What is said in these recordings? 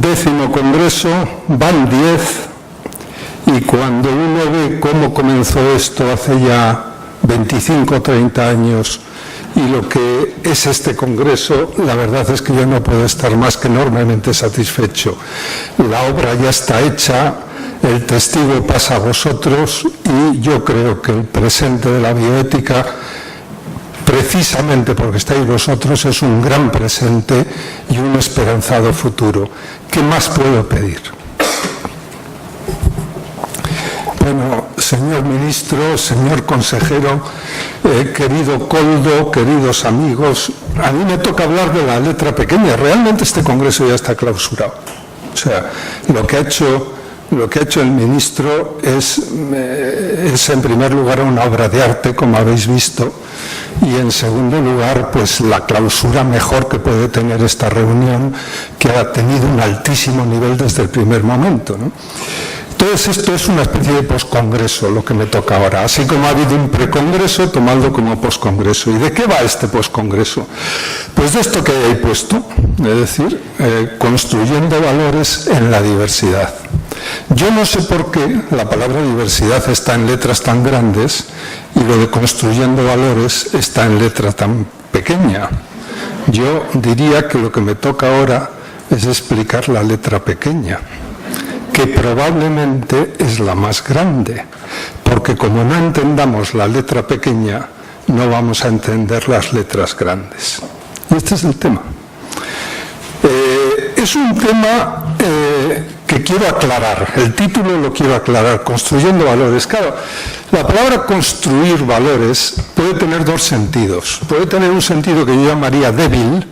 10º Congreso, van 10, y cuando uno ve cómo comenzó esto hace ya 25 o 30 años y lo que es este Congreso, la verdad es que yo no puedo estar más que enormemente satisfecho. La obra ya está hecha, el testigo pasa a vosotros, y yo creo que el presente de la bioética, precisamente porque estáis vosotros, es un gran presente y un esperanzado futuro. ¿Qué más puedo pedir? Bueno, señor ministro, señor consejero, querido Koldo, queridos amigos, a mí me toca hablar de la letra pequeña. Realmente este congreso ya está clausurado. O sea, lo que ha hecho el ministro es en primer lugar una obra de arte, como habéis visto, y en segundo lugar, pues la clausura mejor que puede tener esta reunión, que ha tenido un altísimo nivel desde el primer momento, ¿no? Entonces esto es una especie de poscongreso, lo que me toca ahora. Así como ha habido un precongreso, tomadlo como poscongreso. ¿Y de qué va este poscongreso? Pues de esto que he puesto, es decir, construyendo valores en la diversidad. Yo no sé por qué la palabra diversidad está en letras tan grandes y lo de construyendo valores está en letra tan pequeña. Yo diría que lo que me toca ahora es explicar la letra pequeña, que probablemente es la más grande, porque como no entendamos la letra pequeña, no vamos a entender las letras grandes. Y este es el tema. Es un tema que quiero aclarar, el título lo quiero aclarar, construyendo valores. Claro, la palabra construir valores puede tener dos sentidos. Puede tener un sentido que yo llamaría débil,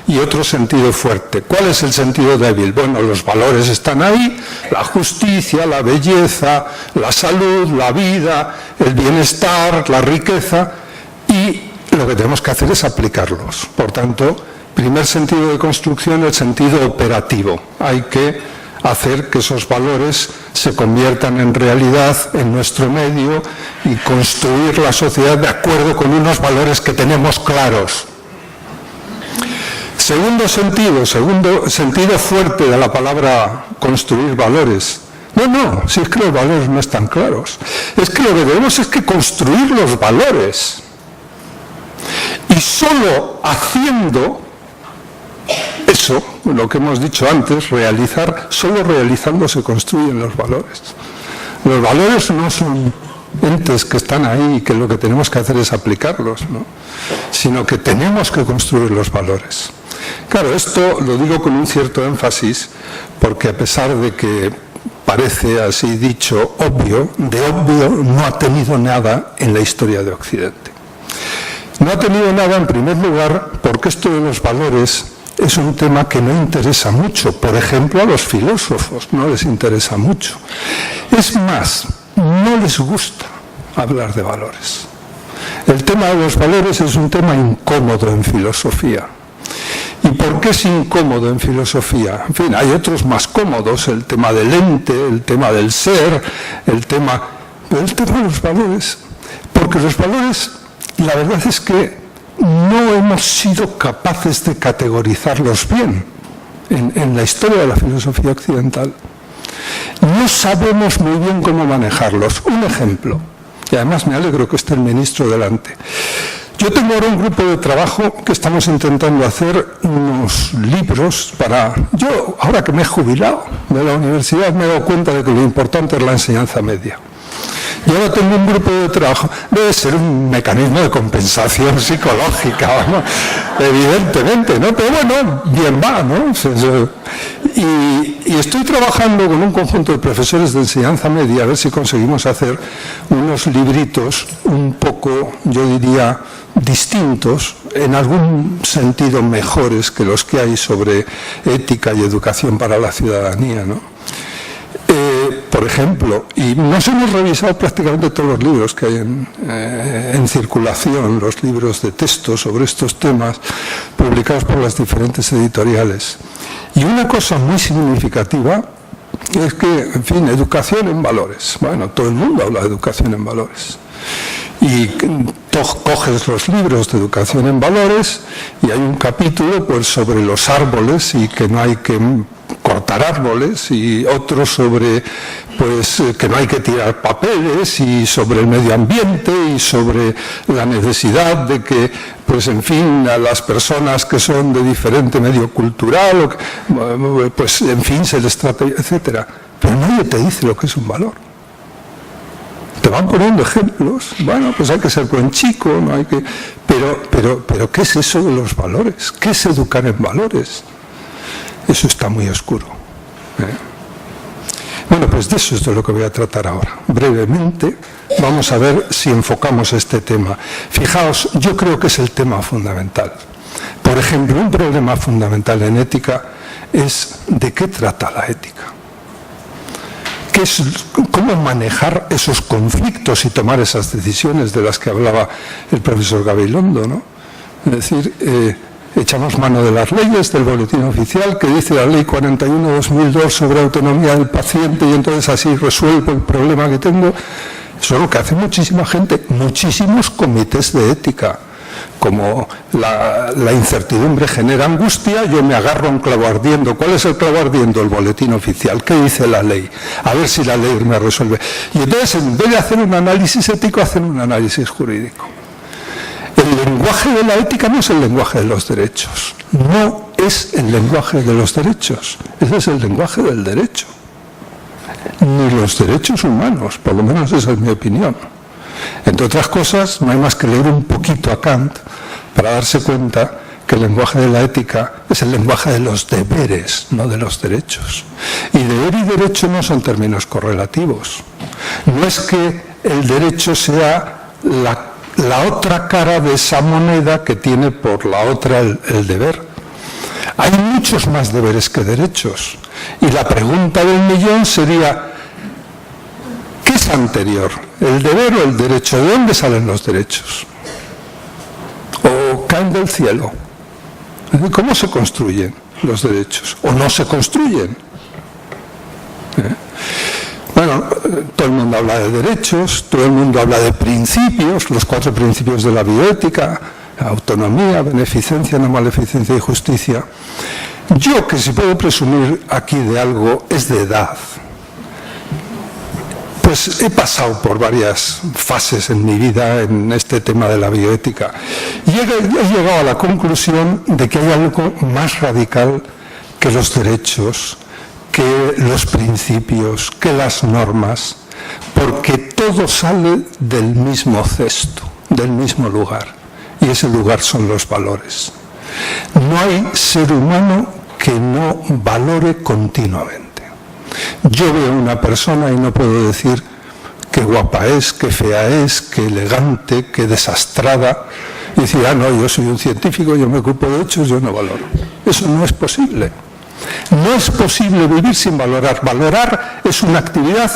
y otro sentido fuerte. ¿Cuál es el sentido débil? Bueno, los valores están ahí, la justicia, la belleza, la salud, la vida, el bienestar, la riqueza, y lo que tenemos que hacer es aplicarlos. Por tanto, primer sentido de construcción, el sentido operativo. Hay que hacer que esos valores se conviertan en realidad en nuestro medio y construir la sociedad de acuerdo con unos valores que tenemos claros. Segundo sentido fuerte de la palabra construir valores. No, si es que los valores no están claros. Es que lo que debemos es que construir los valores. Y solo haciendo eso, lo que hemos dicho antes, solo realizando se construyen los valores. Los valores no son entes que están ahí y que lo que tenemos que hacer es aplicarlos, ¿no? Sino que tenemos que construir los valores. Claro, esto lo digo con un cierto énfasis, porque a pesar de que parece así dicho obvio, de obvio no ha tenido nada en la historia de Occidente. No ha tenido nada en primer lugar porque esto de los valores es un tema que no interesa mucho. Por ejemplo, a los filósofos no les interesa mucho. Es más, no les gusta hablar de valores. El tema de los valores es un tema incómodo en filosofía. ¿Y por qué es incómodo en filosofía? En fin, hay otros más cómodos, el tema del ente, el tema del ser, el tema de los valores. Porque los valores, la verdad es que no hemos sido capaces de categorizarlos bien en la historia de la filosofía occidental. No sabemos muy bien cómo manejarlos. Un ejemplo, y además me alegro que esté el ministro delante. Yo tengo ahora un grupo de trabajo que estamos intentando hacer unos libros para... Yo, ahora que me he jubilado de la universidad, me he dado cuenta de que lo importante es la enseñanza media. Y ahora tengo un grupo de trabajo, debe ser un mecanismo de compensación psicológica, ¿no? Evidentemente, ¿no? Pero bueno, bien va, ¿no? Y estoy trabajando con un conjunto de profesores de enseñanza media a ver si conseguimos hacer unos libritos un poco, yo diría, distintos, en algún sentido mejores que los que hay sobre ética y educación para la ciudadanía, ¿no? Por ejemplo, y nos hemos revisado prácticamente todos los libros que hay en circulación, los libros de texto sobre estos temas publicados por las diferentes editoriales. Y una cosa muy significativa es que, en fin, educación en valores. Bueno, todo el mundo habla de educación en valores. Y coges los libros de educación en valores y hay un capítulo pues sobre los árboles y que no hay que cortar cortar árboles, y otro sobre pues que no hay que tirar papeles, y sobre el medio ambiente, y sobre la necesidad de que, pues en fin, a las personas que son de diferente medio cultural, pues en fin, se les trata, etcétera. Pero nadie te dice lo que es un valor. Te van poniendo ejemplos. Bueno, pues hay que ser buen chico, no hay que... Pero ¿qué es eso de los valores? ¿Qué es educar en valores? Eso está muy oscuro. Bueno, pues de eso es de lo que voy a tratar ahora. Brevemente, vamos a ver si enfocamos este tema. Fijaos, yo creo que es el tema fundamental. Por ejemplo, un problema fundamental en ética es ¿de qué trata la ética? ¿Cómo manejar esos conflictos y tomar esas decisiones de las que hablaba el profesor Gabilondo, ¿no? Es decir, echamos mano de las leyes, del boletín oficial, que dice la ley 41/2002 sobre autonomía del paciente, y entonces así resuelvo el problema que tengo. Eso es lo que hace muchísima gente, muchísimos comités de ética. Como la incertidumbre genera angustia, yo me agarro a un clavo ardiendo. ¿Cuál es el clavo ardiendo? El boletín oficial. ¿Qué dice la ley? A ver si la ley me resuelve. Y entonces, en vez de hacer un análisis ético, hacen un análisis jurídico. El lenguaje de la ética no es el lenguaje de los derechos. No es el lenguaje de los derechos. Ese es el lenguaje del derecho. Ni los derechos humanos, por lo menos esa es mi opinión. Entre otras cosas, no hay más que leer un poquito a Kant para darse cuenta que el lenguaje de la ética es el lenguaje de los deberes, no de los derechos. Y deber y derecho no son términos correlativos. No es que el derecho sea la otra cara de esa moneda que tiene por la otra el deber. Hay muchos más deberes que derechos. Y la pregunta del millón sería, ¿qué es anterior? ¿El deber o el derecho? ¿De dónde salen los derechos? ¿O caen del cielo? ¿Cómo se construyen los derechos? ¿O no se construyen? Bueno, todo el mundo habla de derechos, todo el mundo habla de principios, los 4 principios de la bioética: autonomía, beneficencia, no maleficencia y justicia. Yo, que si puedo presumir aquí de algo, es de edad. Pues he pasado por varias fases en mi vida en este tema de la bioética y he llegado a la conclusión de que hay algo más radical que los derechos, que los principios, que las normas, porque todo sale del mismo cesto, del mismo lugar, y ese lugar son los valores. No hay ser humano que no valore continuamente. Yo veo una persona y no puedo decir qué guapa es, qué fea es, qué elegante, qué desastrada, y decir, no, yo soy un científico, yo me ocupo de hechos, yo no valoro. Eso no es posible. No es posible vivir sin valorar. Valorar es una actividad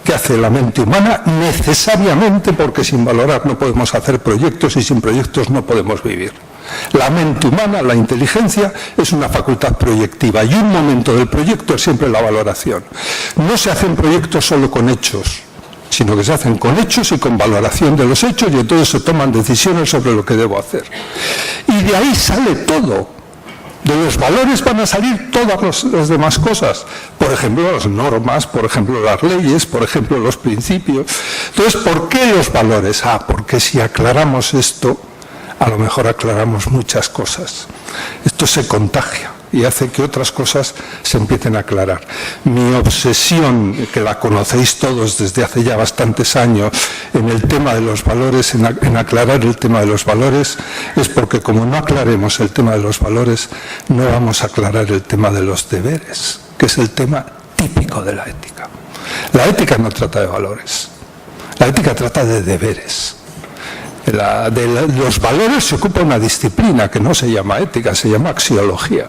que hace la mente humana necesariamente, porque sin valorar no podemos hacer proyectos y sin proyectos no podemos vivir. La mente humana, la inteligencia, es una facultad proyectiva y un momento del proyecto es siempre la valoración. No se hacen proyectos solo con hechos, sino que se hacen con hechos y con valoración de los hechos, y entonces se toman decisiones sobre lo que debo hacer. Y de ahí sale todo. De los valores van a salir todas las demás cosas. Por ejemplo, las normas, por ejemplo, las leyes, por ejemplo, los principios. Entonces, ¿por qué los valores? Porque si aclaramos esto, a lo mejor aclaramos muchas cosas. Esto se contagia y hace que otras cosas se empiecen a aclarar. Mi obsesión, que la conocéis todos desde hace ya bastantes años, en el tema de los valores, en aclarar el tema de los valores, es porque como no aclaremos el tema de los valores, no vamos a aclarar el tema de los deberes, que es el tema típico de la ética. La ética no trata de valores, la ética trata de deberes. De los valores se ocupa una disciplina que no se llama ética, se llama axiología.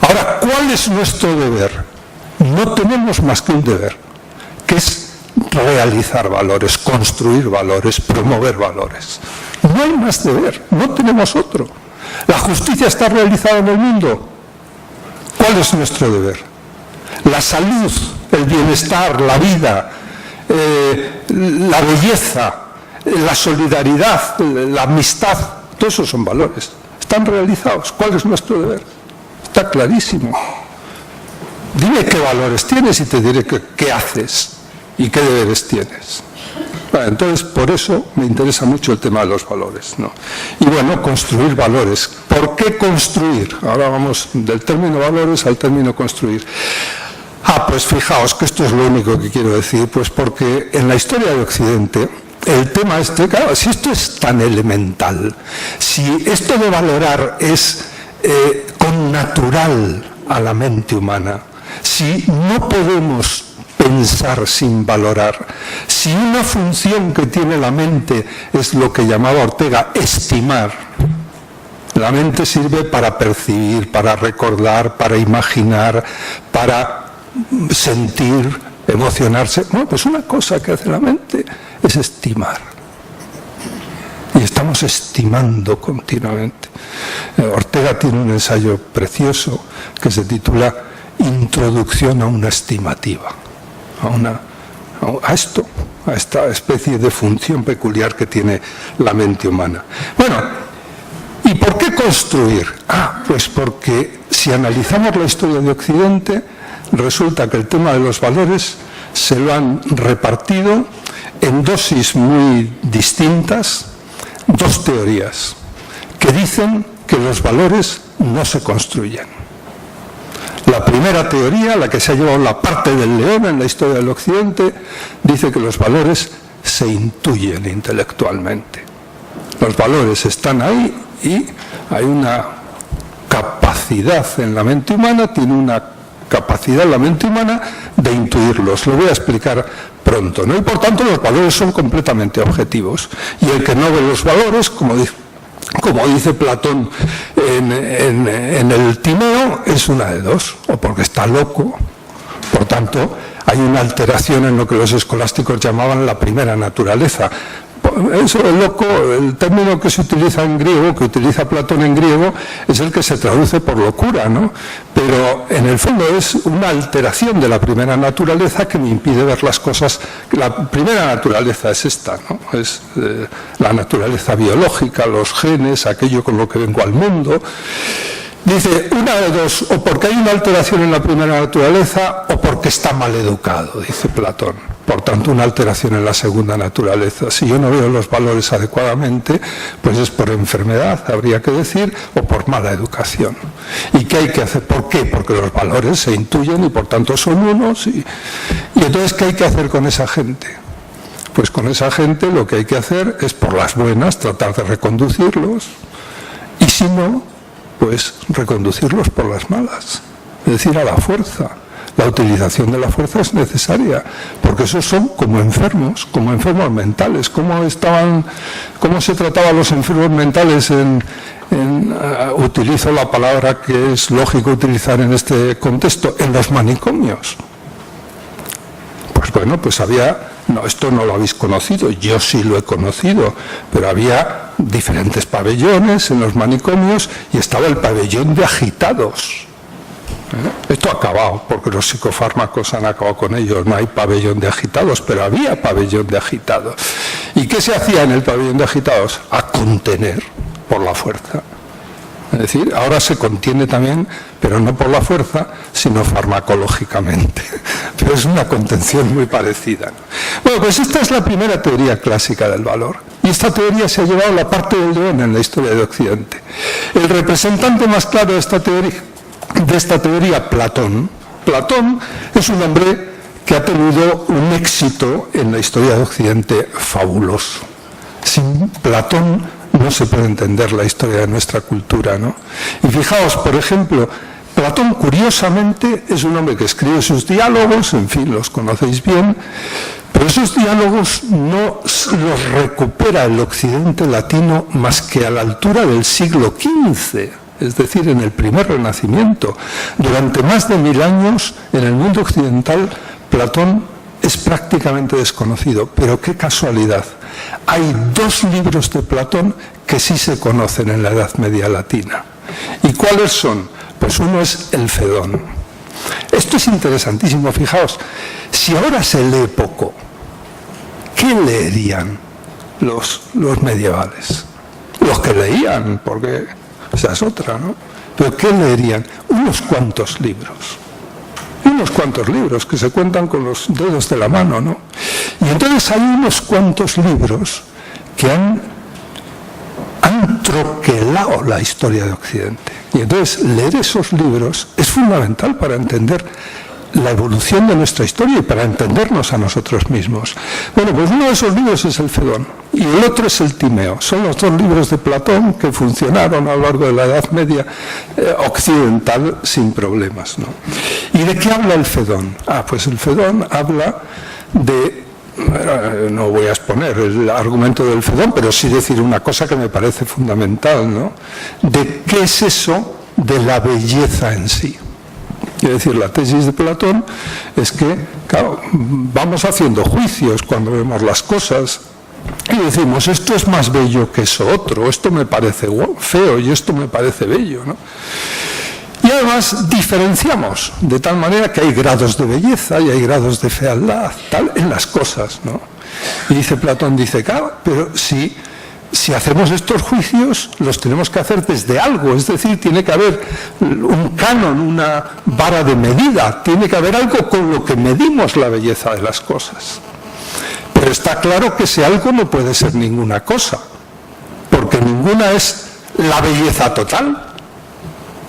Ahora, ¿cuál es nuestro deber? No tenemos más que un deber, que es realizar valores, construir valores, promover valores. No hay más deber, no tenemos otro. ¿La justicia está realizada en el mundo? ¿Cuál es nuestro deber? La salud, el bienestar, la vida, la belleza, la solidaridad, la amistad, todos esos son valores. ¿Están realizados? ¿Cuál es nuestro deber? Está clarísimo. dime qué valores tienes y te diré qué haces y qué deberes tienes. Bueno, entonces, por eso me interesa mucho el tema de los valores, ¿no? Y bueno, construir valores. ¿Por qué construir? Ahora vamos del término valores al término construir. Pues fijaos que esto es lo único que quiero decir, pues porque en la historia de Occidente, el tema claro, si esto es tan elemental, si esto de valorar es connatural a la mente humana, si no podemos pensar sin valorar, si una función que tiene la mente es lo que llamaba Ortega estimar, la mente sirve para percibir, para recordar, para imaginar, para sentir, emocionarse. Bueno, pues una cosa que hace la mente es estimar. Y estamos estimando continuamente. Ortega tiene un ensayo precioso que se titula Introducción a una estimativa. A esta especie de función peculiar que tiene la mente humana. Bueno, ¿y por qué construir? Pues porque si analizamos la historia de Occidente, resulta que el tema de los valores se lo han repartido en dosis muy distintas, dos teorías que dicen que los valores no se construyen. La primera teoría, la que se ha llevado la parte del león en la historia del Occidente, dice que los valores se intuyen intelectualmente. Los valores están ahí y hay una capacidad en la mente humana, tiene una capacidad la mente humana de intuirlos. Lo voy a explicar pronto, ¿no? Y por tanto los valores son completamente objetivos. Y el que no ve los valores, como dice Platón en el Timeo, es una de dos, o porque está loco, por tanto hay una alteración en lo que los escolásticos llamaban la primera naturaleza. Eso, el loco, el término que se utiliza en griego, que utiliza Platón en griego, es el que se traduce por locura, ¿no? Pero en el fondo es una alteración de la primera naturaleza que me impide ver las cosas. La primera naturaleza es esta, ¿no? Es la naturaleza biológica, los genes, aquello con lo que vengo al mundo. Dice, una de dos, o porque hay una alteración en la primera naturaleza o porque está mal educado, dice Platón. Por tanto, una alteración en la segunda naturaleza. Si yo no veo los valores adecuadamente, pues es por enfermedad, habría que decir, o por mala educación. ¿Y qué hay que hacer? ¿Por qué? Porque los valores se intuyen y por tanto son unos. Y entonces, ¿qué hay que hacer con esa gente? Pues con esa gente lo que hay que hacer es, por las buenas, tratar de reconducirlos. Y si no, pues reconducirlos por las malas. Es decir, a la fuerza. La utilización de la fuerza es necesaria, porque esos son como enfermos mentales. ¿Cómo se trataba a los enfermos mentales utilizo la palabra que es lógico utilizar en este contexto, en los manicomios? Pues bueno, pues esto no lo habéis conocido, yo sí lo he conocido, pero había diferentes pabellones en los manicomios y estaba el pabellón de agitados. Esto ha acabado, porque los psicofármacos han acabado con ellos, no hay pabellón de agitados, pero había pabellón de agitados. ¿Y qué se hacía en el pabellón de agitados? A contener por la fuerza. Es decir, ahora se contiene también, pero no por la fuerza, sino farmacológicamente. Pero es una contención muy parecida. Bueno, pues esta es la primera teoría clásica del valor. Y esta teoría se ha llevado la parte del león en la historia de Occidente. El representante más claro de esta teoría, Platón. Platón es un hombre que ha tenido un éxito en la historia de Occidente fabuloso. Sin Platón no se puede entender la historia de nuestra cultura, ¿no? Y fijaos, por ejemplo, Platón, curiosamente, es un hombre que escribe sus diálogos, en fin, los conocéis bien, pero esos diálogos no los recupera el occidente latino más que a la altura del siglo XV. Es decir, en el primer Renacimiento. Durante más de 1000 años, en el mundo occidental, Platón es prácticamente desconocido. Pero qué casualidad. Hay 2 libros de Platón que sí se conocen en la Edad Media latina. ¿Y cuáles son? Pues uno es el Fedón. Esto es interesantísimo, fijaos. Si ahora se lee poco, ¿qué leerían los medievales? Los que leían, porque esa es otra, ¿no? Pero ¿qué leerían? Unos cuantos libros. unos cuantos libros que se cuentan con los dedos de la mano, ¿no? Y entonces hay unos cuantos libros que han troquelado la historia de Occidente. Y entonces leer esos libros es fundamental para entender la evolución de nuestra historia y para entendernos a nosotros mismos. Bueno, pues uno de esos libros es el Fedón y el otro es el Timeo. Son los dos libros de Platón que funcionaron a lo largo de la Edad Media occidental sin problemas, ¿no? ¿Y de qué habla el Fedón? Pues el Fedón habla de... No voy a exponer el argumento del Fedón, pero sí decir una cosa que me parece fundamental, ¿no? De qué es eso de la belleza en sí. Es decir, la tesis de Platón es que, claro, vamos haciendo juicios cuando vemos las cosas y decimos, esto es más bello que eso otro, esto me parece feo y esto me parece bello, ¿no? Y además diferenciamos, de tal manera que hay grados de belleza y hay grados de fealdad, tal, en las cosas, ¿no? Y dice Platón, claro, pero si hacemos estos juicios, los tenemos que hacer desde algo, es decir, tiene que haber un canon, una vara de medida, tiene que haber algo con lo que medimos la belleza de las cosas. Pero está claro que ese algo no puede ser ninguna cosa, porque ninguna es la belleza total.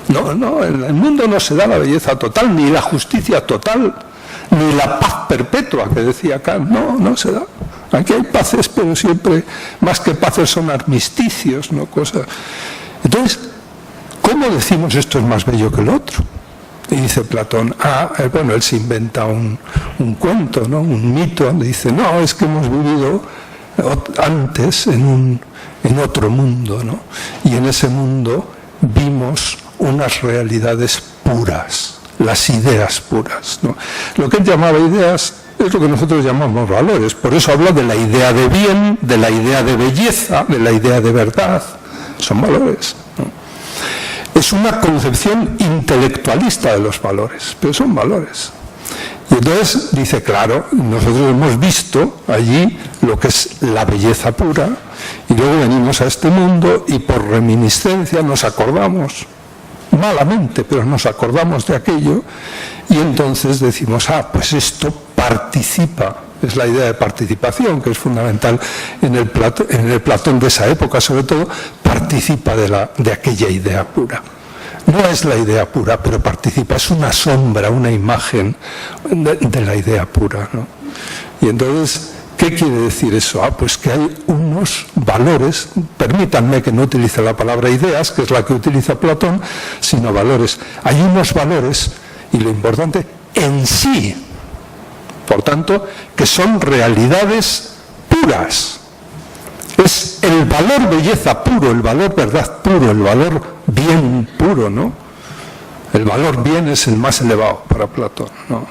No, en el mundo no se da la belleza total, ni la justicia total, ni la paz perpetua que decía Kant, no se da. Aquí hay paces, pero siempre, más que paces, son armisticios, no cosas. Entonces, ¿cómo decimos esto es más bello que el otro? Y dice Platón, bueno, él se inventa un cuento, ¿no? Un mito, donde dice, no, es que hemos vivido antes en otro mundo, ¿no? Y en ese mundo vimos unas realidades puras, las ideas puras, ¿no? Lo que él llamaba ideas es lo que nosotros llamamos valores. Por eso habla de la idea de bien, de la idea de belleza, de la idea de verdad. Son valores, ¿no? Es una concepción intelectualista de los valores, pero son valores. Y entonces dice, claro, nosotros hemos visto allí lo que es la belleza pura y luego venimos a este mundo y por reminiscencia nos acordamos, malamente, pero nos acordamos de aquello y entonces decimos, pues esto participa, es la idea de participación que es fundamental en el Platón de esa época, sobre todo, participa de aquella idea pura. No es la idea pura, pero participa, es una sombra, una imagen de la idea pura, ¿no? Y entonces, ¿qué quiere decir eso? Pues que hay unos valores, permítanme que no utilice la palabra ideas, que es la que utiliza Platón, sino valores. Hay unos valores, y lo importante, en sí, por tanto, que son realidades puras. Es el valor belleza puro, el valor verdad puro, el valor bien puro, ¿no? El valor bien es el más elevado para Platón, ¿no?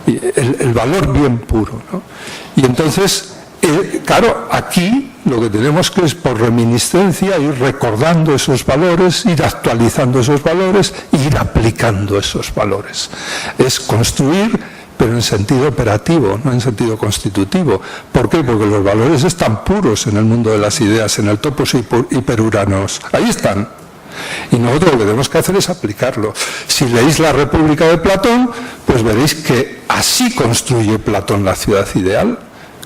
Y el valor bien puro, ¿no? Y entonces, claro, aquí lo que tenemos que es por reminiscencia ir recordando esos valores, ir actualizando esos valores, ir aplicando esos valores. Es construir, pero en sentido operativo, no en sentido constitutivo. ¿Por qué? Porque los valores están puros en el mundo de las ideas, en el topos hiperuranos. Ahí están. Y nosotros lo que tenemos que hacer es aplicarlo. Si leéis la República de Platón, pues veréis que así construye Platón la ciudad ideal.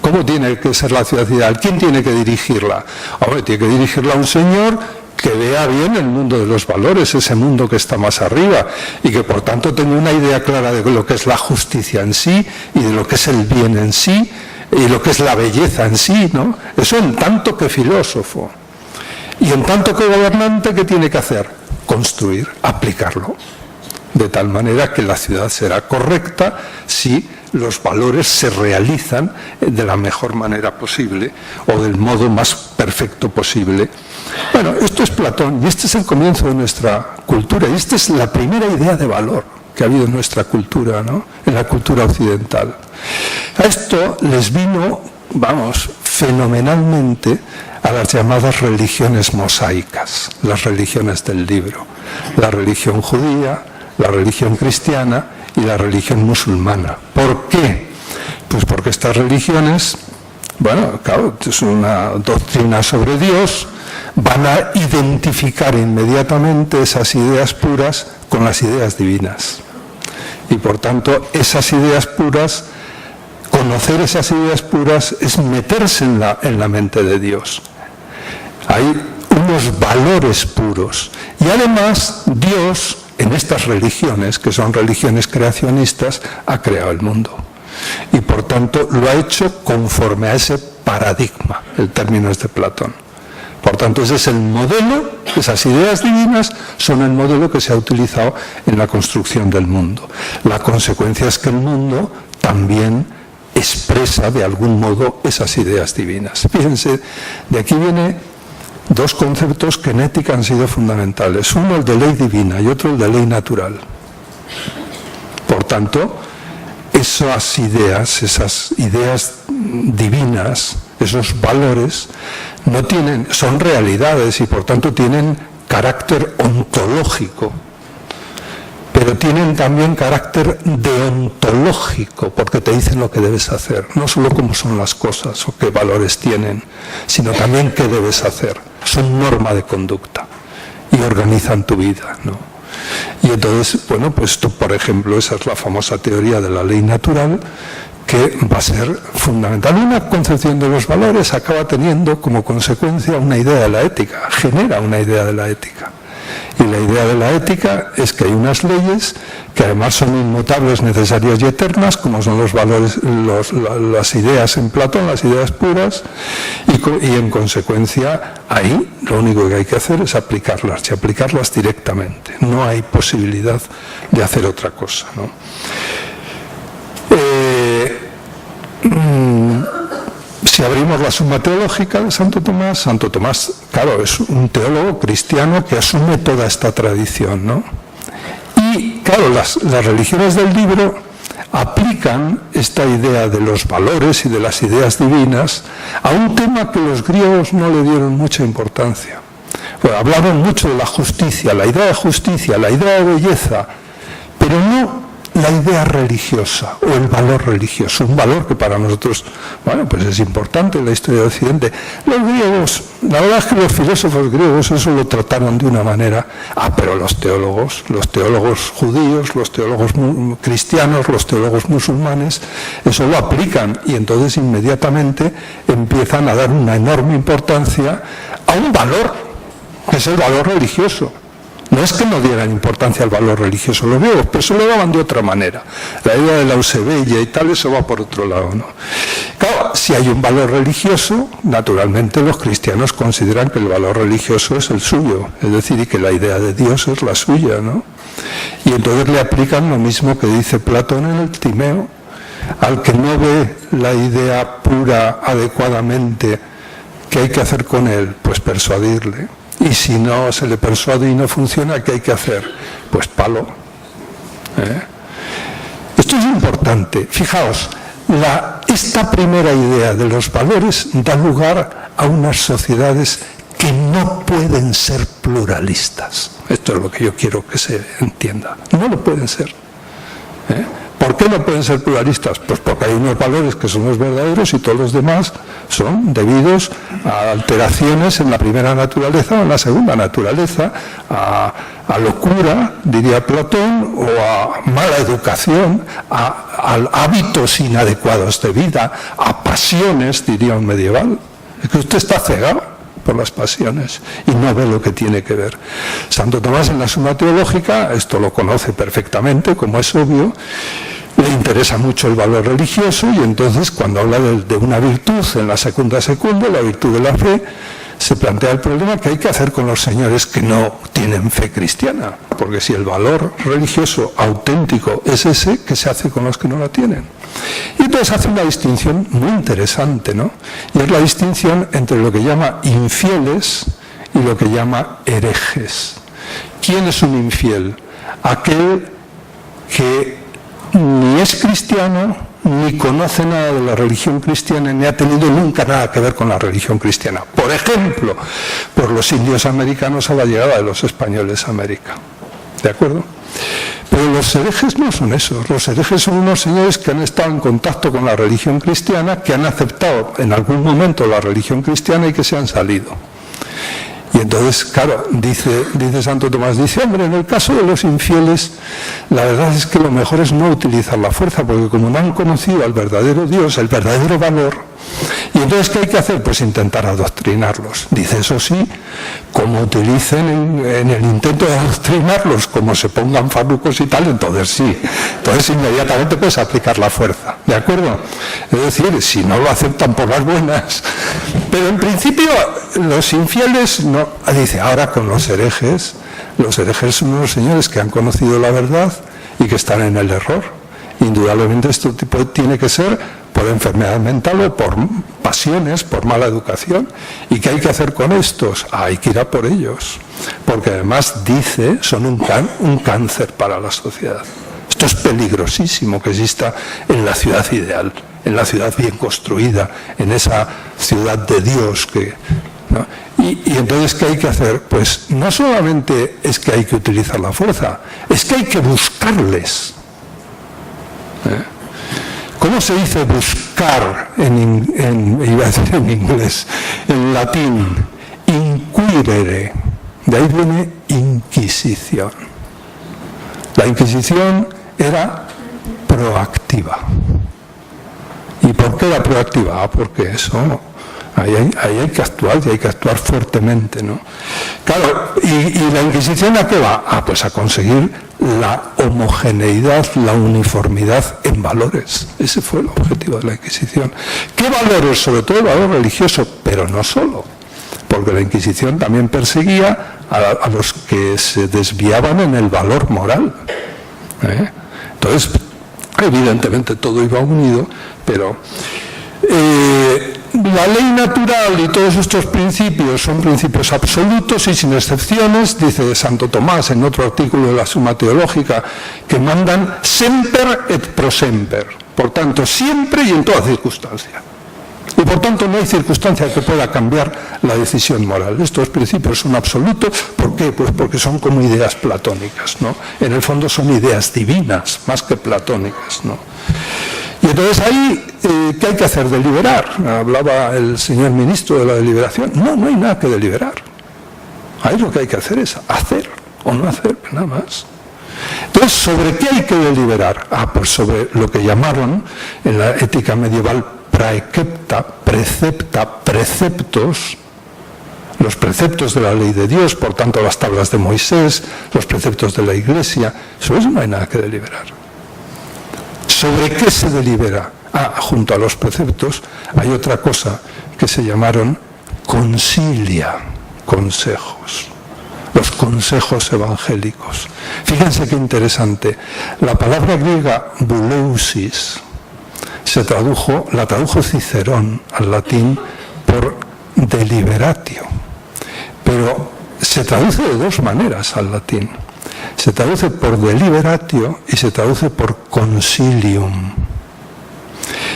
¿Cómo tiene que ser la ciudad ideal? ¿Quién tiene que dirigirla? Hombre, tiene que dirigirla un señor que vea bien el mundo de los valores, ese mundo que está más arriba, y que por tanto tenga una idea clara de lo que es la justicia en sí, y de lo que es el bien en sí, y lo que es la belleza en sí, ¿no? Eso en tanto que filósofo. Y en tanto que gobernante, ¿qué tiene que hacer? Construir, aplicarlo. De tal manera que la ciudad será correcta si los valores se realizan de la mejor manera posible o del modo más perfecto posible. Bueno, esto es Platón y este es el comienzo de nuestra cultura y esta es la primera idea de valor que ha habido en nuestra cultura, ¿no? En la cultura occidental. A esto les vino, fenomenalmente a las llamadas religiones mosaicas, las religiones del libro, la religión judía, la religión cristiana y la religión musulmana. ¿Por qué? Pues porque estas religiones, claro, es una doctrina sobre Dios, van a identificar inmediatamente esas ideas puras con las ideas divinas. Y por tanto, esas ideas puras, conocer esas ideas puras es meterse en la mente de Dios. Hay unos valores puros. Y además, Dios, en estas religiones, que son religiones creacionistas, ha creado el mundo. Y por tanto, lo ha hecho conforme a ese paradigma, el término es de Platón. Por tanto, ese es el modelo, esas ideas divinas son el modelo que se ha utilizado en la construcción del mundo. La consecuencia es que el mundo también expresa de algún modo esas ideas divinas. Fíjense, de aquí viene dos conceptos que en ética han sido fundamentales. Uno el de ley divina y otro el de ley natural. Por tanto, esas ideas divinas, esos valores, son realidades y por tanto tienen carácter ontológico, pero tienen también carácter deontológico, porque te dicen lo que debes hacer, no solo cómo son las cosas o qué valores tienen, sino también qué debes hacer. Son norma de conducta y organizan tu vida, ¿no? Y entonces, bueno, pues tú, por ejemplo, esa es la famosa teoría de la ley natural, que va a ser fundamental. Una concepción de los valores acaba teniendo como consecuencia una idea de la ética, genera una idea de la ética. Y la idea de la ética es que hay unas leyes que además son inmutables, necesarias y eternas, como son los valores, las ideas en Platón, las ideas puras, y en consecuencia ahí lo único que hay que hacer es aplicarlas, y aplicarlas directamente. No hay posibilidad de hacer otra cosa, ¿no? Si abrimos la Suma Teológica de Santo Tomás, claro, es un teólogo cristiano que asume toda esta tradición, ¿no? Y, claro, las religiones del libro aplican esta idea de los valores y de las ideas divinas a un tema que los griegos no le dieron mucha importancia. Bueno, hablaron mucho de la justicia, la idea de belleza, pero no la idea religiosa o el valor religioso, un valor que para nosotros, bueno, pues es importante en la historia de Occidente. Los griegos, la verdad es que los filósofos griegos eso lo trataron de una manera, pero los teólogos judíos, los teólogos cristianos, los teólogos musulmanes, eso lo aplican y entonces inmediatamente empiezan a dar una enorme importancia a un valor, que es el valor religioso. No es que no dieran importancia al valor religioso los griegos, pero se lo daban de otra manera. La idea de la eusebia y tal, eso va por otro lado, ¿no? Claro, si hay un valor religioso, naturalmente los cristianos consideran que el valor religioso es el suyo, es decir, y que la idea de Dios es la suya, ¿no? Y entonces le aplican lo mismo que dice Platón en el Timeo, al que no ve la idea pura adecuadamente, ¿qué hay que hacer con él? Pues persuadirle. Y si no se le persuade y no funciona, ¿qué hay que hacer? Pues palo. Esto es importante. Fijaos, esta primera idea de los valores da lugar a unas sociedades que no pueden ser pluralistas. Esto es lo que yo quiero que se entienda. No lo pueden ser. ¿Por qué no pueden ser pluralistas? Pues porque hay unos valores que son los verdaderos y todos los demás son debidos a alteraciones en la primera naturaleza o en la segunda naturaleza, a locura, diría Platón, o a mala educación, a hábitos inadecuados de vida, a pasiones, diría un medieval. Es que usted está cegado por las pasiones y no ve lo que tiene que ver. Santo Tomás en la Suma Teológica, esto lo conoce perfectamente, como es obvio, le interesa mucho el valor religioso y entonces cuando habla de una virtud en la secunda, la virtud de la fe, se plantea el problema que hay que hacer con los señores que no tienen fe cristiana, porque si el valor religioso auténtico es ese, ¿qué se hace con los que no la tienen? Y entonces hace una distinción muy interesante, ¿no? Y es la distinción entre lo que llama infieles y lo que llama herejes. ¿Quién es un infiel? Aquel que ni es cristiano, ni conoce nada de la religión cristiana, ni ha tenido nunca nada que ver con la religión cristiana. Por ejemplo, por los indios americanos a la llegada de los españoles a América. ¿De acuerdo? Pero los herejes no son esos. Los herejes son unos señores que han estado en contacto con la religión cristiana, que han aceptado en algún momento la religión cristiana y que se han salido. Y entonces, claro, dice Santo Tomás, dice, hombre, en el caso de los infieles, la verdad es que lo mejor es no utilizar la fuerza, porque como no han conocido al verdadero Dios, el verdadero valor, y entonces, ¿qué hay que hacer? Pues intentar adoctrinarlos. Dice, eso sí, como utilicen en el intento de adoctrinarlos, como se pongan farrucos y tal, entonces sí. Entonces inmediatamente puedes aplicar la fuerza, ¿de acuerdo? Es decir, si no lo aceptan por las buenas. Pero en principio, los infieles, no. Dice, ahora con los herejes son unos señores que han conocido la verdad y que están en el error. Indudablemente esto tiene que ser por enfermedad mental o por pasiones, por mala educación. ¿Y qué hay que hacer con estos? Hay que ir a por ellos, porque además dice, son un cáncer para la sociedad. Esto es peligrosísimo que exista en la ciudad ideal, en la ciudad bien construida, en esa ciudad de Dios ¿no? Y entonces, ¿qué hay que hacer? Pues no solamente es que hay que utilizar la fuerza, es que hay que buscarles. ¿Cómo se dice buscar iba a decir en inglés, en latín? Inquirere. De ahí viene inquisición. La Inquisición era proactiva. ¿Y por qué era proactiva? Porque eso, ahí hay que actuar, y hay que actuar fuertemente, ¿no? Claro, ¿y la Inquisición a qué va? Pues a conseguir la homogeneidad, la uniformidad en valores. Ese fue el objetivo de la Inquisición. ¿Qué valores? Sobre todo el valor religioso, pero no solo, porque la Inquisición también perseguía a los que se desviaban en el valor moral. Entonces, evidentemente todo iba unido, pero la ley natural y todos estos principios son principios absolutos y sin excepciones, dice Santo Tomás en otro artículo de la Summa Teológica, que mandan semper et pro semper, por tanto siempre y en toda circunstancia. Y por tanto no hay circunstancia que pueda cambiar la decisión moral. Estos principios son absolutos. ¿Por qué? Pues porque son como ideas platónicas, ¿no? En el fondo son ideas divinas, más que platónicas, ¿no? Y entonces ahí, ¿qué hay que hacer? Deliberar. Hablaba el señor ministro de la deliberación. No hay nada que deliberar. Ahí lo que hay que hacer es hacer o no hacer, nada más. Entonces, ¿sobre qué hay que deliberar? Pues sobre lo que llamaron en la ética medieval praecepta, preceptos, los preceptos de la ley de Dios, por tanto las tablas de Moisés, los preceptos de la Iglesia. Sobre eso no hay nada que deliberar. ¿Sobre qué se delibera? Junto a los preceptos hay otra cosa que se llamaron consilia, consejos. Los consejos evangélicos. Fíjense qué interesante. La palabra griega buleusis la tradujo Cicerón al latín por deliberatio. Pero se traduce de dos maneras al latín. Se traduce por deliberatio y se traduce por consilium.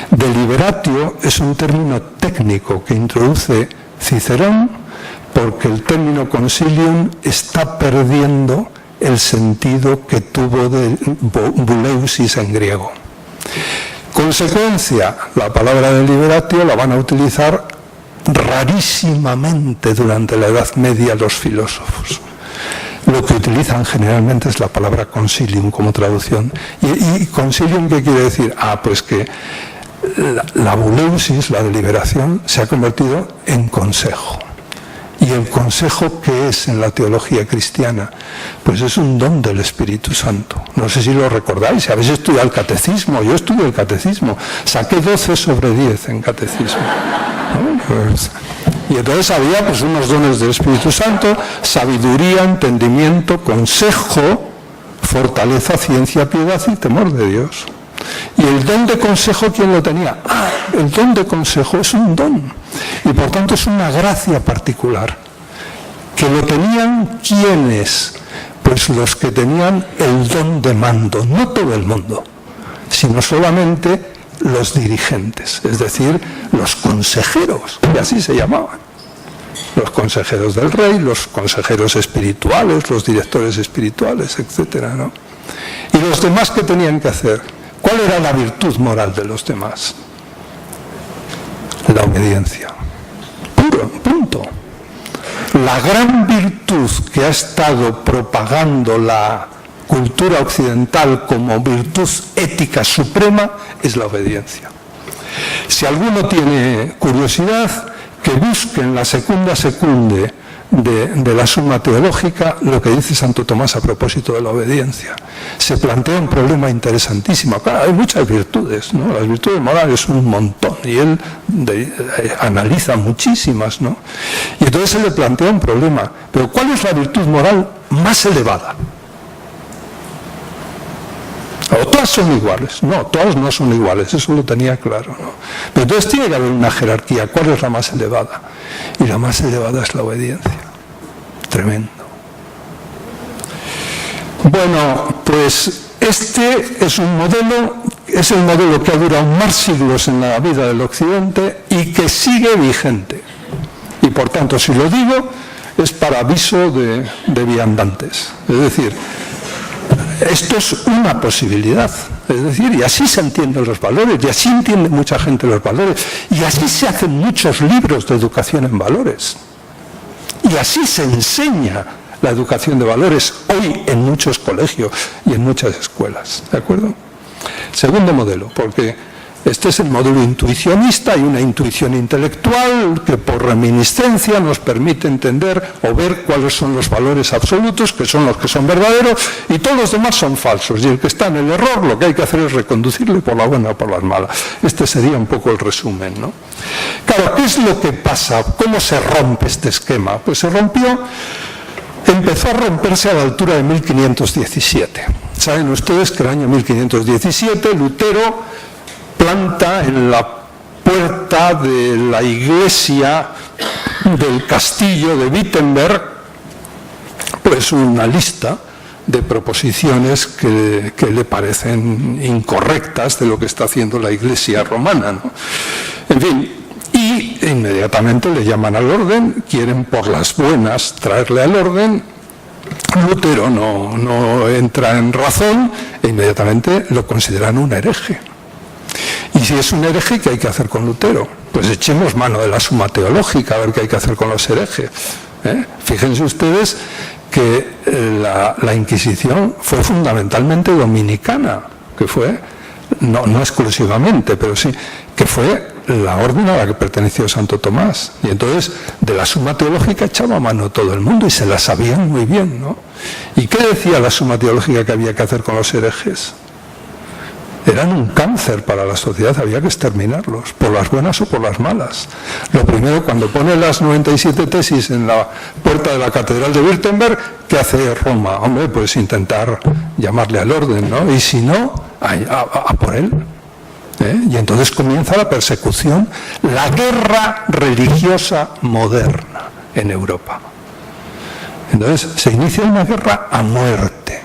Deliberatio es un término técnico que introduce Cicerón porque el término consilium está perdiendo el sentido que tuvo de buleusis en griego. Consecuencia, la palabra deliberatio la van a utilizar rarísimamente durante la Edad Media los filósofos. Lo que utilizan generalmente es la palabra consilium como traducción. ¿Y consilium qué quiere decir? Pues que la buleusis, la deliberación, se ha convertido en consejo. ¿Y el consejo qué es en la teología cristiana? Pues es un don del Espíritu Santo. No sé si lo recordáis, si habéis estudiado el catecismo. Yo estudié el catecismo, saqué 12 sobre 10 en catecismo, ¿no? Pues, y entonces había pues unos dones del Espíritu Santo: sabiduría, entendimiento, consejo, fortaleza, ciencia, piedad y temor de Dios. ¿Y el don de consejo quién lo tenía? El don de consejo es un don y por tanto es una gracia particular. ¿Que lo tenían quiénes? Pues los que tenían el don de mando, no todo el mundo, sino solamente los dirigentes, es decir, los consejeros, y así se llamaban. Los consejeros del rey, los consejeros espirituales, los directores espirituales, etcétera, ¿no? ¿Y los demás qué tenían que hacer? ¿Cuál era la virtud moral de los demás? La obediencia. Punto. la gran virtud que ha estado propagando la cultura occidental como virtud ética suprema es la obediencia. Si alguno tiene curiosidad, que busque en la Secunda Secunde de la Summa Teológica lo que dice Santo Tomás a propósito de la obediencia. Se plantea un problema interesantísimo. Claro, hay muchas virtudes, ¿no? Las virtudes morales son un montón y él analiza muchísimas, ¿no? Y entonces se le plantea un problema. Pero ¿cuál es la virtud moral más elevada? O todas son iguales. No, todas no son iguales, eso lo tenía claro, ¿no? Pero entonces tiene que haber una jerarquía. ¿Cuál es la más elevada? Y la más elevada es la obediencia. Tremendo. Bueno, pues este es un modelo, es el modelo que ha durado más siglos en la vida del Occidente y que sigue vigente. Y por tanto, si lo digo, es para aviso de viandantes. Es decir, esto es una posibilidad, es decir, y así se entienden los valores, y así entiende mucha gente los valores, y así se hacen muchos libros de educación en valores, y así se enseña la educación de valores hoy en muchos colegios y en muchas escuelas, ¿de acuerdo? Segundo modelo, porque este es el modelo intuicionista, hay una intuición intelectual que por reminiscencia nos permite entender o ver cuáles son los valores absolutos, que son los que son verdaderos, y todos los demás son falsos. Y el que está en el error, lo que hay que hacer es reconducirle por la buena o por la mala. Este sería un poco el resumen, ¿no? Claro, ¿qué es lo que pasa? ¿Cómo se rompe este esquema? Pues se rompió, empezó a romperse a la altura de 1517. Saben ustedes que el año 1517 Lutero planta en la puerta de la iglesia del castillo de Wittenberg pues una lista de proposiciones que le parecen incorrectas de lo que está haciendo la iglesia romana, ¿no? En fin, y inmediatamente le llaman al orden, quieren por las buenas traerle al orden. Lutero no entra en razón e inmediatamente lo consideran un hereje. Y si es un hereje, ¿qué hay que hacer con Lutero? Pues echemos mano de la Summa Teológica a ver qué hay que hacer con los herejes. Fíjense ustedes que la Inquisición fue fundamentalmente dominicana, que fue, no exclusivamente, pero sí, que fue la orden a la que perteneció Santo Tomás. Y entonces de la Summa Teológica echaba mano todo el mundo y se la sabían muy bien, ¿no? ¿Y qué decía la Summa Teológica que había que hacer con los herejes? Eran un cáncer para la sociedad, había que exterminarlos, por las buenas o por las malas. Lo primero, cuando pone las 97 tesis en la puerta de la Catedral de Wittenberg, ¿qué hace Roma? Hombre, pues intentar llamarle al orden, ¿no? Y si no, a por él. Y entonces comienza la persecución, la guerra religiosa moderna en Europa. Entonces se inicia una guerra a muerte.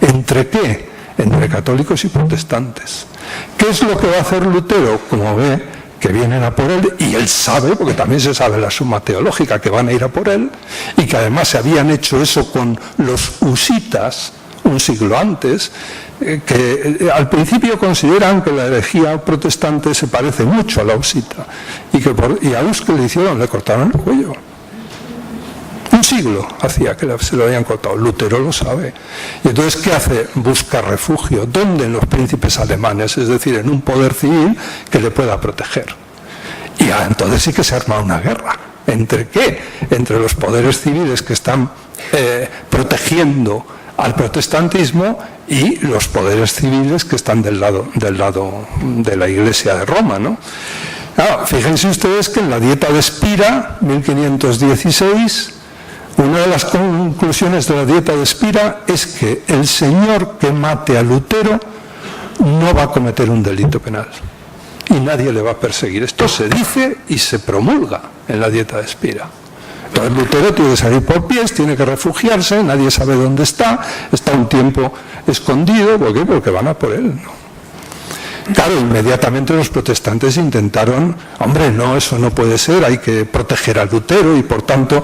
¿Entre qué? Entre católicos y protestantes. ¿Qué es lo que va a hacer Lutero? Como ve que vienen a por él, y él sabe, porque también se sabe la Summa Teológica, que van a ir a por él, y que además se habían hecho eso con los husitas un siglo antes, que al principio consideran que la herejía protestante se parece mucho a la husita, y a Hus que le hicieron, le cortaron el cuello. Un siglo hacía que se lo habían cortado. Lutero lo sabe. Y entonces, ¿qué hace? Busca refugio. ¿Dónde? En los príncipes alemanes, es decir, en un poder civil que le pueda proteger. Y entonces sí que se arma una guerra. ¿Entre qué? Entre los poderes civiles que están protegiendo al protestantismo y los poderes civiles que están del lado de la Iglesia de Roma, ¿no? Claro, fíjense ustedes que en la Dieta de Spira, 1516, una de las conclusiones de la Dieta de Spira es que el señor que mate a Lutero no va a cometer un delito penal y nadie le va a perseguir. Esto se dice y se promulga en la Dieta de Spira. Entonces Lutero tiene que salir por pies, tiene que refugiarse, nadie sabe dónde está un tiempo escondido. ¿Por qué? Porque van a por él, ¿no? Claro, inmediatamente los protestantes intentaron, hombre, no, eso no puede ser, hay que proteger a Lutero y por tanto,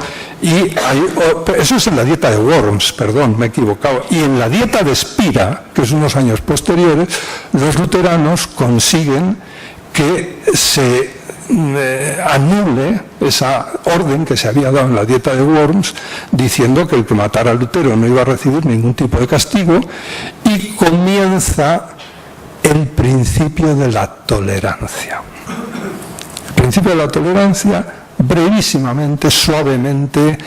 eso es en la Dieta de Worms, perdón, me he equivocado, y en la Dieta de Spira, que es unos años posteriores, los luteranos consiguen que se anule esa orden que se había dado en la dieta de Worms, diciendo que el que matara a Lutero no iba a recibir ningún tipo de castigo, y comienza el principio de la tolerancia. El principio de la tolerancia, brevísimamente, suavemente,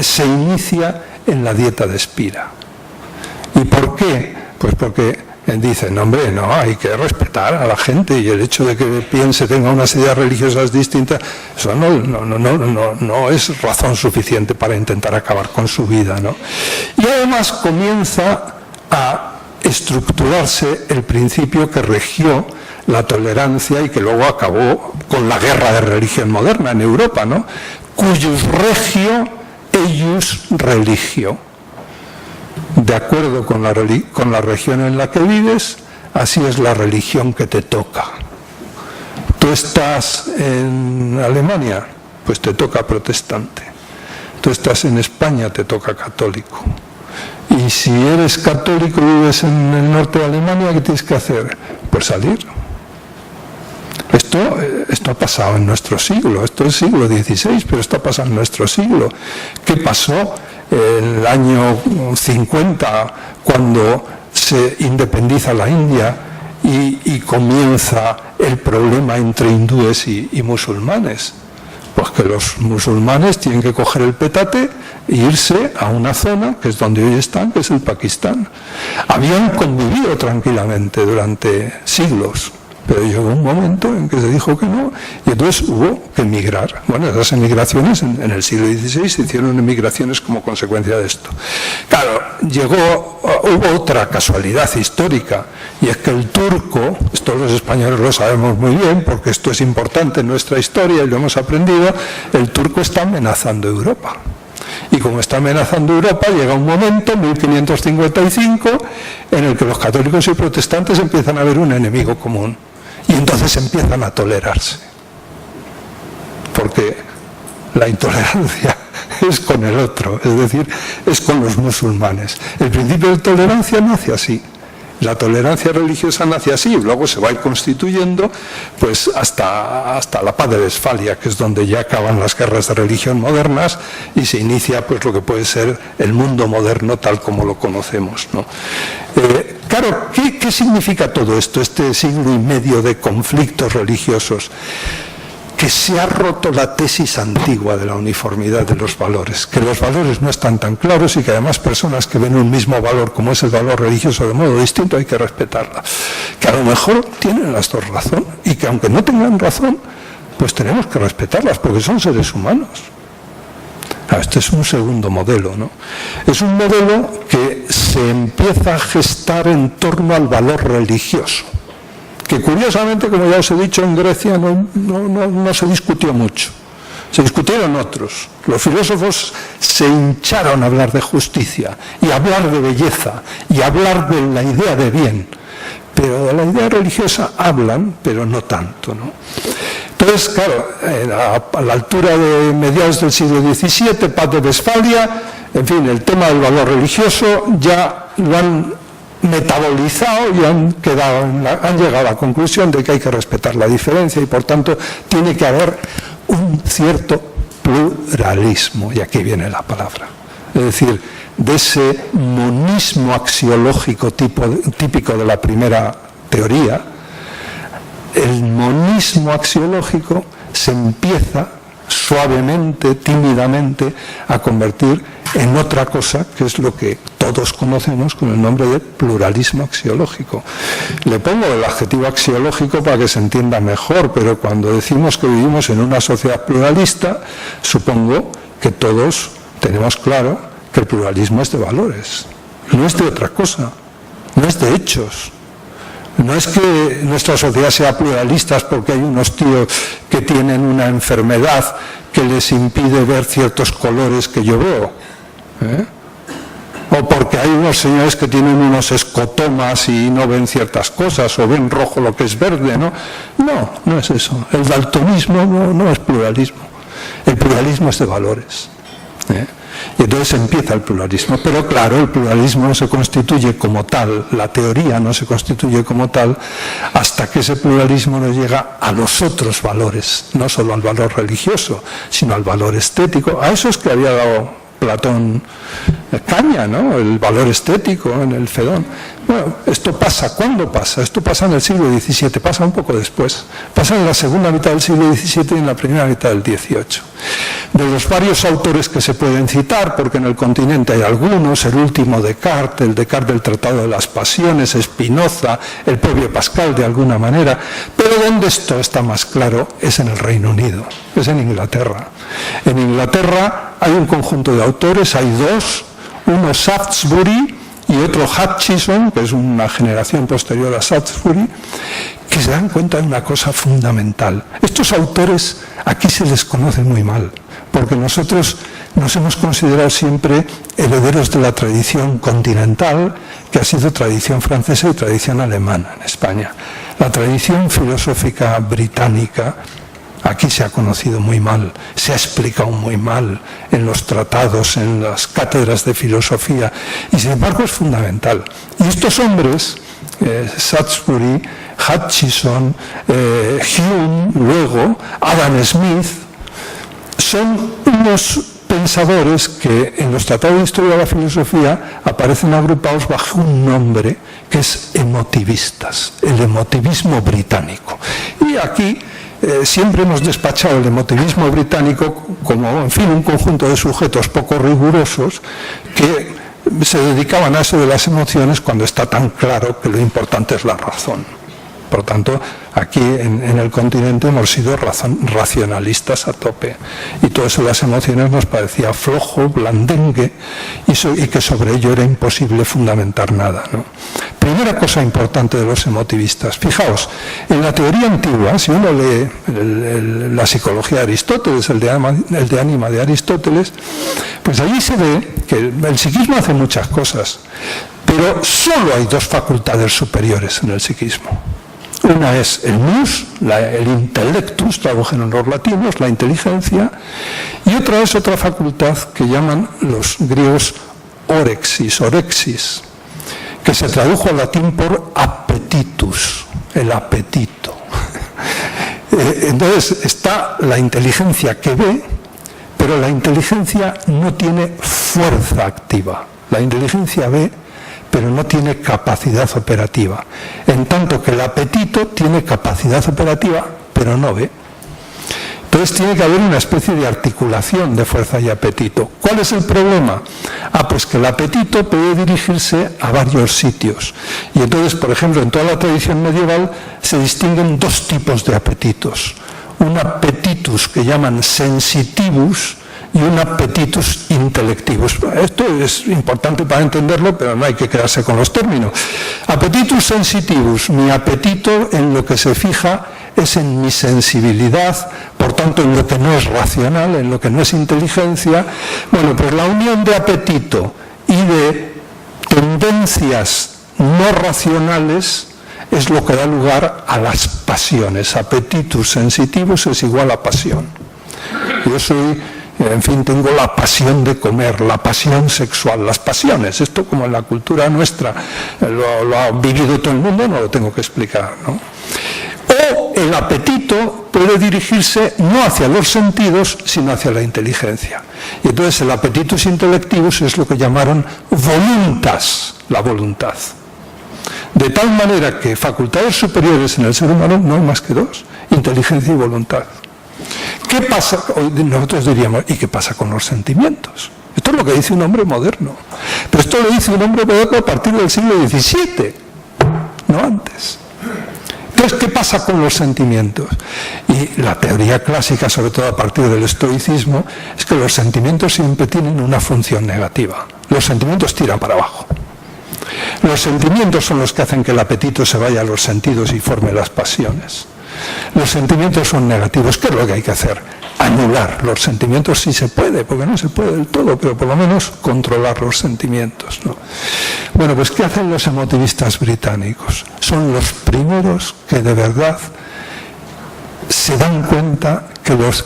se inicia en la dieta de Spira. ¿Y por qué? Pues porque dicen, hombre, no, hay que respetar a la gente, y el hecho de que piense, tenga unas ideas religiosas distintas, eso no es razón suficiente para intentar acabar con su vida, ¿no? Y además comienza a estructurarse el principio que regió la tolerancia y que luego acabó con la guerra de religión moderna en Europa, ¿no? Cuius regio eius religio. De acuerdo con la región en la que vives, así es la religión que te toca. Tú estás en Alemania, pues te toca protestante. Tú estás en España, te toca católico. Y si eres católico y vives en el norte de Alemania, ¿qué tienes que hacer? Pues salir. Esto ha pasado en nuestro siglo, esto es siglo XVI, pero esto ha pasado en nuestro siglo. ¿Qué pasó en el año 50, cuando se independiza la India y comienza el problema entre hindúes y musulmanes? Pues que los musulmanes tienen que coger el petate e irse a una zona, que es donde hoy están, que es el Pakistán. Habían convivido tranquilamente durante siglos, pero llegó un momento en que se dijo que no, y entonces hubo que emigrar. Bueno, esas emigraciones en el siglo XVI se hicieron emigraciones como consecuencia de esto. Claro, hubo otra casualidad histórica, y es que el turco, esto los españoles lo sabemos muy bien, porque esto es importante en nuestra historia y lo hemos aprendido, el turco está amenazando Europa. Y como está amenazando Europa, llega un momento, 1555, en el que los católicos y protestantes empiezan a ver un enemigo común. Y entonces empiezan a tolerarse. Porque la intolerancia es con el otro, es decir, es con los musulmanes. El principio de tolerancia nace así. La tolerancia religiosa nace así, y luego se va a ir constituyendo pues hasta la paz de Westfalia, que es donde ya acaban las guerras de religión modernas y se inicia pues lo que puede ser el mundo moderno tal como lo conocemos, ¿no? Claro, ¿qué significa todo esto, este siglo y medio de conflictos religiosos? Que se ha roto la tesis antigua de la uniformidad de los valores, que los valores no están tan claros y que además personas que ven un mismo valor como es el valor religioso de modo distinto hay que respetarla. Que a lo mejor tienen las dos razón y que aunque no tengan razón, pues tenemos que respetarlas porque son seres humanos. Este es un segundo modelo, ¿no? Es un modelo que se empieza a gestar en torno al valor religioso, que curiosamente, como ya os he dicho, en Grecia no se discutió mucho. Se discutieron otros. Los filósofos se hincharon a hablar de justicia y a hablar de belleza y a hablar de la idea de bien. Pero de la idea religiosa hablan, pero no tanto, ¿no? Entonces, claro, a la altura de mediados del siglo XVII, paz de Westfalia, en fin, el tema del valor religioso ya lo han metabolizado y han llegado a la conclusión de que hay que respetar la diferencia y por tanto tiene que haber un cierto pluralismo, y aquí viene la palabra, es decir, de ese monismo axiológico típico de la primera teoría. El monismo axiológico se empieza suavemente, tímidamente, a convertir en otra cosa, que es lo que todos conocemos con el nombre de pluralismo axiológico. Le pongo el adjetivo axiológico para que se entienda mejor, pero cuando decimos que vivimos en una sociedad pluralista, supongo que todos tenemos claro que el pluralismo es de valores, no es de otra cosa, no es de hechos. No es que nuestra sociedad sea pluralista porque hay unos tíos que tienen una enfermedad que les impide ver ciertos colores que yo veo, o porque hay unos señores que tienen unos escotomas y no ven ciertas cosas, o ven rojo lo que es verde, ¿no? No es eso. El daltonismo no es pluralismo. El pluralismo es de valores. Y entonces empieza el pluralismo. Pero claro, el pluralismo no se constituye como tal, la teoría no se constituye como tal, hasta que ese pluralismo no llega a los otros valores, no solo al valor religioso, sino al valor estético, a esos que había dado Platón caña, ¿no? El valor estético en el Fedón. Bueno, esto pasa, ¿cuándo pasa? Esto pasa en el siglo XVII, pasa un poco después. Pasa en la segunda mitad del siglo XVII y en la primera mitad del XVIII. De los varios autores que se pueden citar, porque en el continente hay algunos, el último Descartes, el Descartes del Tratado de las Pasiones, Spinoza, el propio Pascal de alguna manera, pero donde esto está más claro es en el Reino Unido, es en Inglaterra. En Inglaterra hay un conjunto de autores, hay dos, uno Shaftesbury y otro Hutchison, que es una generación posterior a Shaftesbury, que se dan cuenta de una cosa fundamental. Estos autores aquí se les conoce muy mal, porque nosotros nos hemos considerado siempre herederos de la tradición continental, que ha sido tradición francesa y tradición alemana en España. La tradición filosófica británica aquí se ha conocido muy mal, se ha explicado muy mal en los tratados, en las cátedras de filosofía, y sin embargo es fundamental. Y estos hombres, Shaftesbury, Hutchison, Hume, luego Adam Smith, son unos pensadores que en los tratados de historia de la filosofía aparecen agrupados bajo un nombre que es emotivistas, el emotivismo británico. Y aquí siempre hemos despachado el emotivismo británico como, en fin, un conjunto de sujetos poco rigurosos que se dedicaban a eso de las emociones cuando está tan claro que lo importante es la razón. Por tanto, aquí en el continente hemos sido racionalistas a tope, y todo eso de las emociones nos parecía flojo, blandengue, y que sobre ello era imposible fundamentar nada, ¿no? Primera cosa importante de los emotivistas. Fijaos, en la teoría antigua, si uno lee la psicología de Aristóteles, el de ánima de Aristóteles, pues allí se ve que el psiquismo hace muchas cosas, pero solo hay dos facultades superiores en el psiquismo. Una es el nous, el intellectus, tradujeron los latinos, la inteligencia, y otra es otra facultad que llaman los griegos orexis, que se tradujo al latín por appetitus, el apetito. Entonces está la inteligencia que ve, pero la inteligencia no tiene fuerza activa. La inteligencia ve, pero no tiene capacidad operativa, en tanto que el apetito tiene capacidad operativa, pero no ve. Entonces tiene que haber una especie de articulación de fuerza y apetito. ¿Cuál es el problema? Pues que el apetito puede dirigirse a varios sitios. Y entonces, por ejemplo, en toda la tradición medieval se distinguen dos tipos de apetitos. Un appetitus que llaman sensitivus, y un appetitus intelectivus. Esto es importante para entenderlo, pero no hay que quedarse con los términos. Appetitus sensitivus, mi apetito en lo que se fija es en mi sensibilidad, por tanto en lo que no es racional, en lo que no es inteligencia. Bueno, pues la unión de apetito y de tendencias no racionales es lo que da lugar a las pasiones. Appetitus sensitivus es igual a pasión. Yo soy... En fin, tengo la pasión de comer, la pasión sexual, las pasiones. Esto, como en la cultura nuestra lo ha vivido todo el mundo, no lo tengo que explicar, ¿no? O el apetito puede dirigirse no hacia los sentidos, sino hacia la inteligencia. Y entonces el appetitus intelectivus es lo que llamaron voluntas, la voluntad. De tal manera que facultades superiores en el ser humano no hay más que dos: inteligencia y voluntad. ¿Qué pasa? Nosotros diríamos, ¿y qué pasa con los sentimientos? Esto es lo que dice un hombre moderno. Pero esto lo dice un hombre moderno a partir del siglo XVII, no antes. Entonces, ¿qué pasa con los sentimientos? Y la teoría clásica, sobre todo a partir del estoicismo, es que los sentimientos siempre tienen una función negativa. Los sentimientos tiran para abajo. Los sentimientos son los que hacen que el apetito se vaya a los sentidos y forme las pasiones. Los sentimientos son negativos. ¿Qué es lo que hay que hacer? Anular los sentimientos si se puede, porque no se puede del todo, pero por lo menos controlar los sentimientos, ¿no? Bueno, pues ¿qué hacen los emotivistas británicos? Son los primeros que de verdad se dan cuenta que los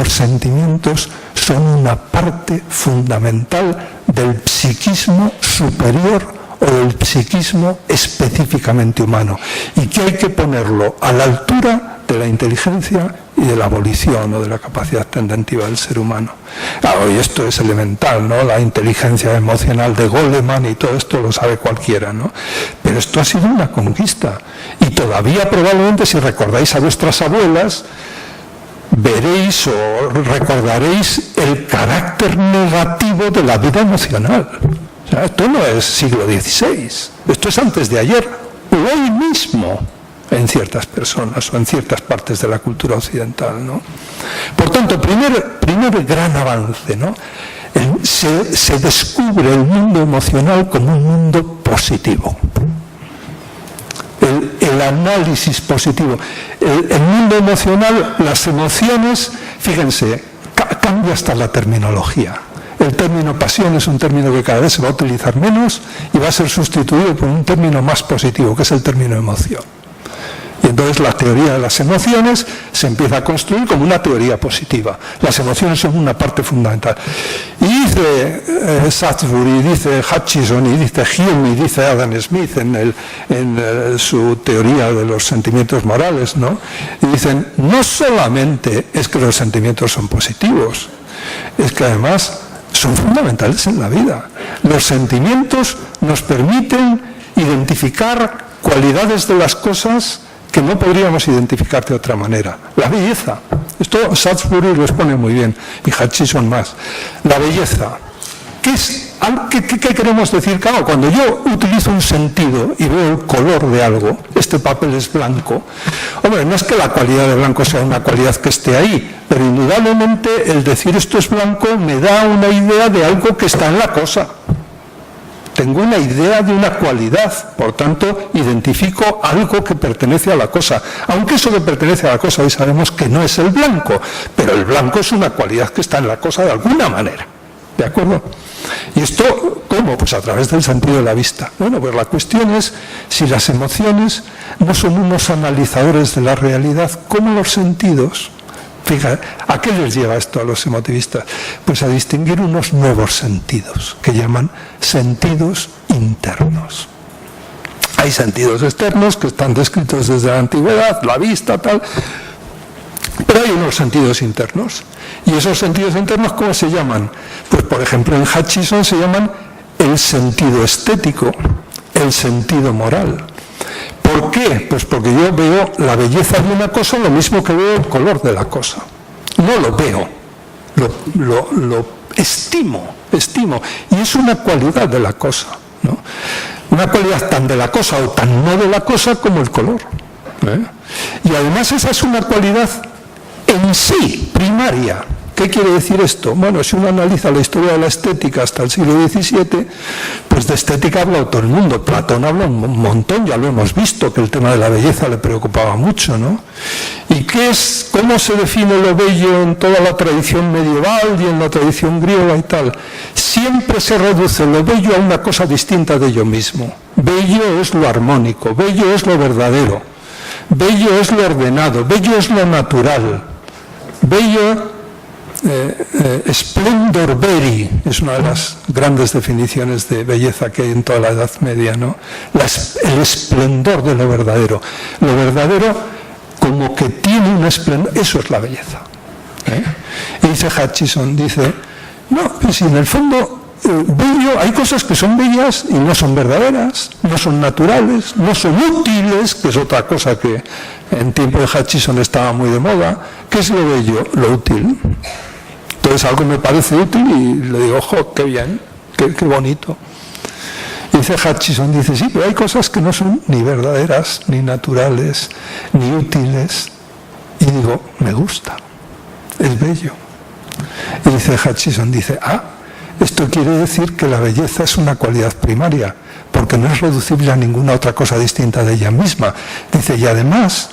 sentimientos son una parte fundamental del psiquismo superior o del psiquismo específicamente humano, y que hay que ponerlo a la altura de la inteligencia y de la volición o de la capacidad tendentiva del ser humano. Claro, y esto es elemental, ¿no? La inteligencia emocional de Goleman y todo esto lo sabe cualquiera, ¿no? Pero esto ha sido una conquista, y todavía probablemente, si recordáis a vuestras abuelas, veréis o recordaréis el carácter negativo de la vida emocional. O sea, esto no es siglo XVI, esto es antes de ayer, o hoy mismo, en ciertas personas o en ciertas partes de la cultura occidental, ¿no? Por tanto, primer gran avance, ¿no? Se descubre el mundo emocional como un mundo positivo. El análisis positivo. El mundo emocional, las emociones, fíjense, cambia hasta la terminología. El término pasión es un término que cada vez se va a utilizar menos y va a ser sustituido por un término más positivo, que es el término emoción. Y entonces la teoría de las emociones se empieza a construir como una teoría positiva. Las emociones son una parte fundamental. Y dice Satsbury, dice Hutchison, y dice Hume, y dice Adam Smith en su teoría de los sentimientos morales, ¿no? Y dicen, no solamente es que los sentimientos son positivos, es que además son fundamentales en la vida. Los sentimientos nos permiten identificar cualidades de las cosas que no podríamos identificar de otra manera. La belleza. Esto Satsbury lo expone muy bien, y Hutchison más. La belleza. ¿Qué queremos decir? Claro, cuando yo utilizo un sentido y veo el color de algo, este papel es blanco, hombre, no es que la cualidad de blanco sea una cualidad que esté ahí, pero indudablemente el decir esto es blanco me da una idea de algo que está en la cosa. Tengo una idea de una cualidad, por tanto, identifico algo que pertenece a la cosa. Aunque eso que pertenece a la cosa hoy sabemos que no es el blanco, pero el blanco es una cualidad que está en la cosa de alguna manera. ¿De acuerdo? ¿Y esto cómo? Pues a través del sentido de la vista. Bueno, pues la cuestión es si las emociones no son unos analizadores de la realidad, como los sentidos. Fíjate, ¿a qué les lleva esto a los emotivistas? Pues a distinguir unos nuevos sentidos, que llaman sentidos internos. Hay sentidos externos que están descritos desde la antigüedad, la vista, tal, pero hay unos sentidos internos. ¿Y esos sentidos internos cómo se llaman? Pues por ejemplo en Hutchison se llaman el sentido estético, el sentido moral. ¿Por qué? Pues porque yo veo la belleza de una cosa lo mismo que veo el color de la cosa. No lo veo, lo estimo. Y es una cualidad de la cosa, ¿no? Una cualidad tan de la cosa o tan no de la cosa como el color, ¿eh? Y además esa es una cualidad en sí, primaria. ¿Qué quiere decir esto? Bueno, si uno analiza la historia de la estética hasta el siglo XVII, pues de estética habla todo el mundo. Platón habla un montón, ya lo hemos visto, que el tema de la belleza le preocupaba mucho, ¿no? ¿Y cómo se define lo bello en toda la tradición medieval y en la tradición griega y tal? Siempre se reduce lo bello a una cosa distinta de ello mismo. Bello es lo armónico, bello es lo verdadero, bello es lo ordenado, bello es lo natural, bello... splendor veri es una de las grandes definiciones de belleza que hay en toda la Edad Media, ¿no? El esplendor de lo verdadero como que tiene un esplendor, eso es la belleza, ¿eh? Y dice Hutchison, dice, no, pues en el fondo bello, hay cosas que son bellas y no son verdaderas, no son naturales, no son útiles, que es otra cosa que en tiempo de Hutchison estaba muy de moda. ¿Qué es lo bello? Lo útil. Entonces algo me parece útil y le digo, ojo, qué bien, qué bonito. Y dice Hutchison, dice, sí, pero hay cosas que no son ni verdaderas, ni naturales, ni útiles. Y digo, me gusta, es bello. Y dice Hutchison, dice, esto quiere decir que la belleza es una cualidad primaria, porque no es reducible a ninguna otra cosa distinta de ella misma. Dice, y además,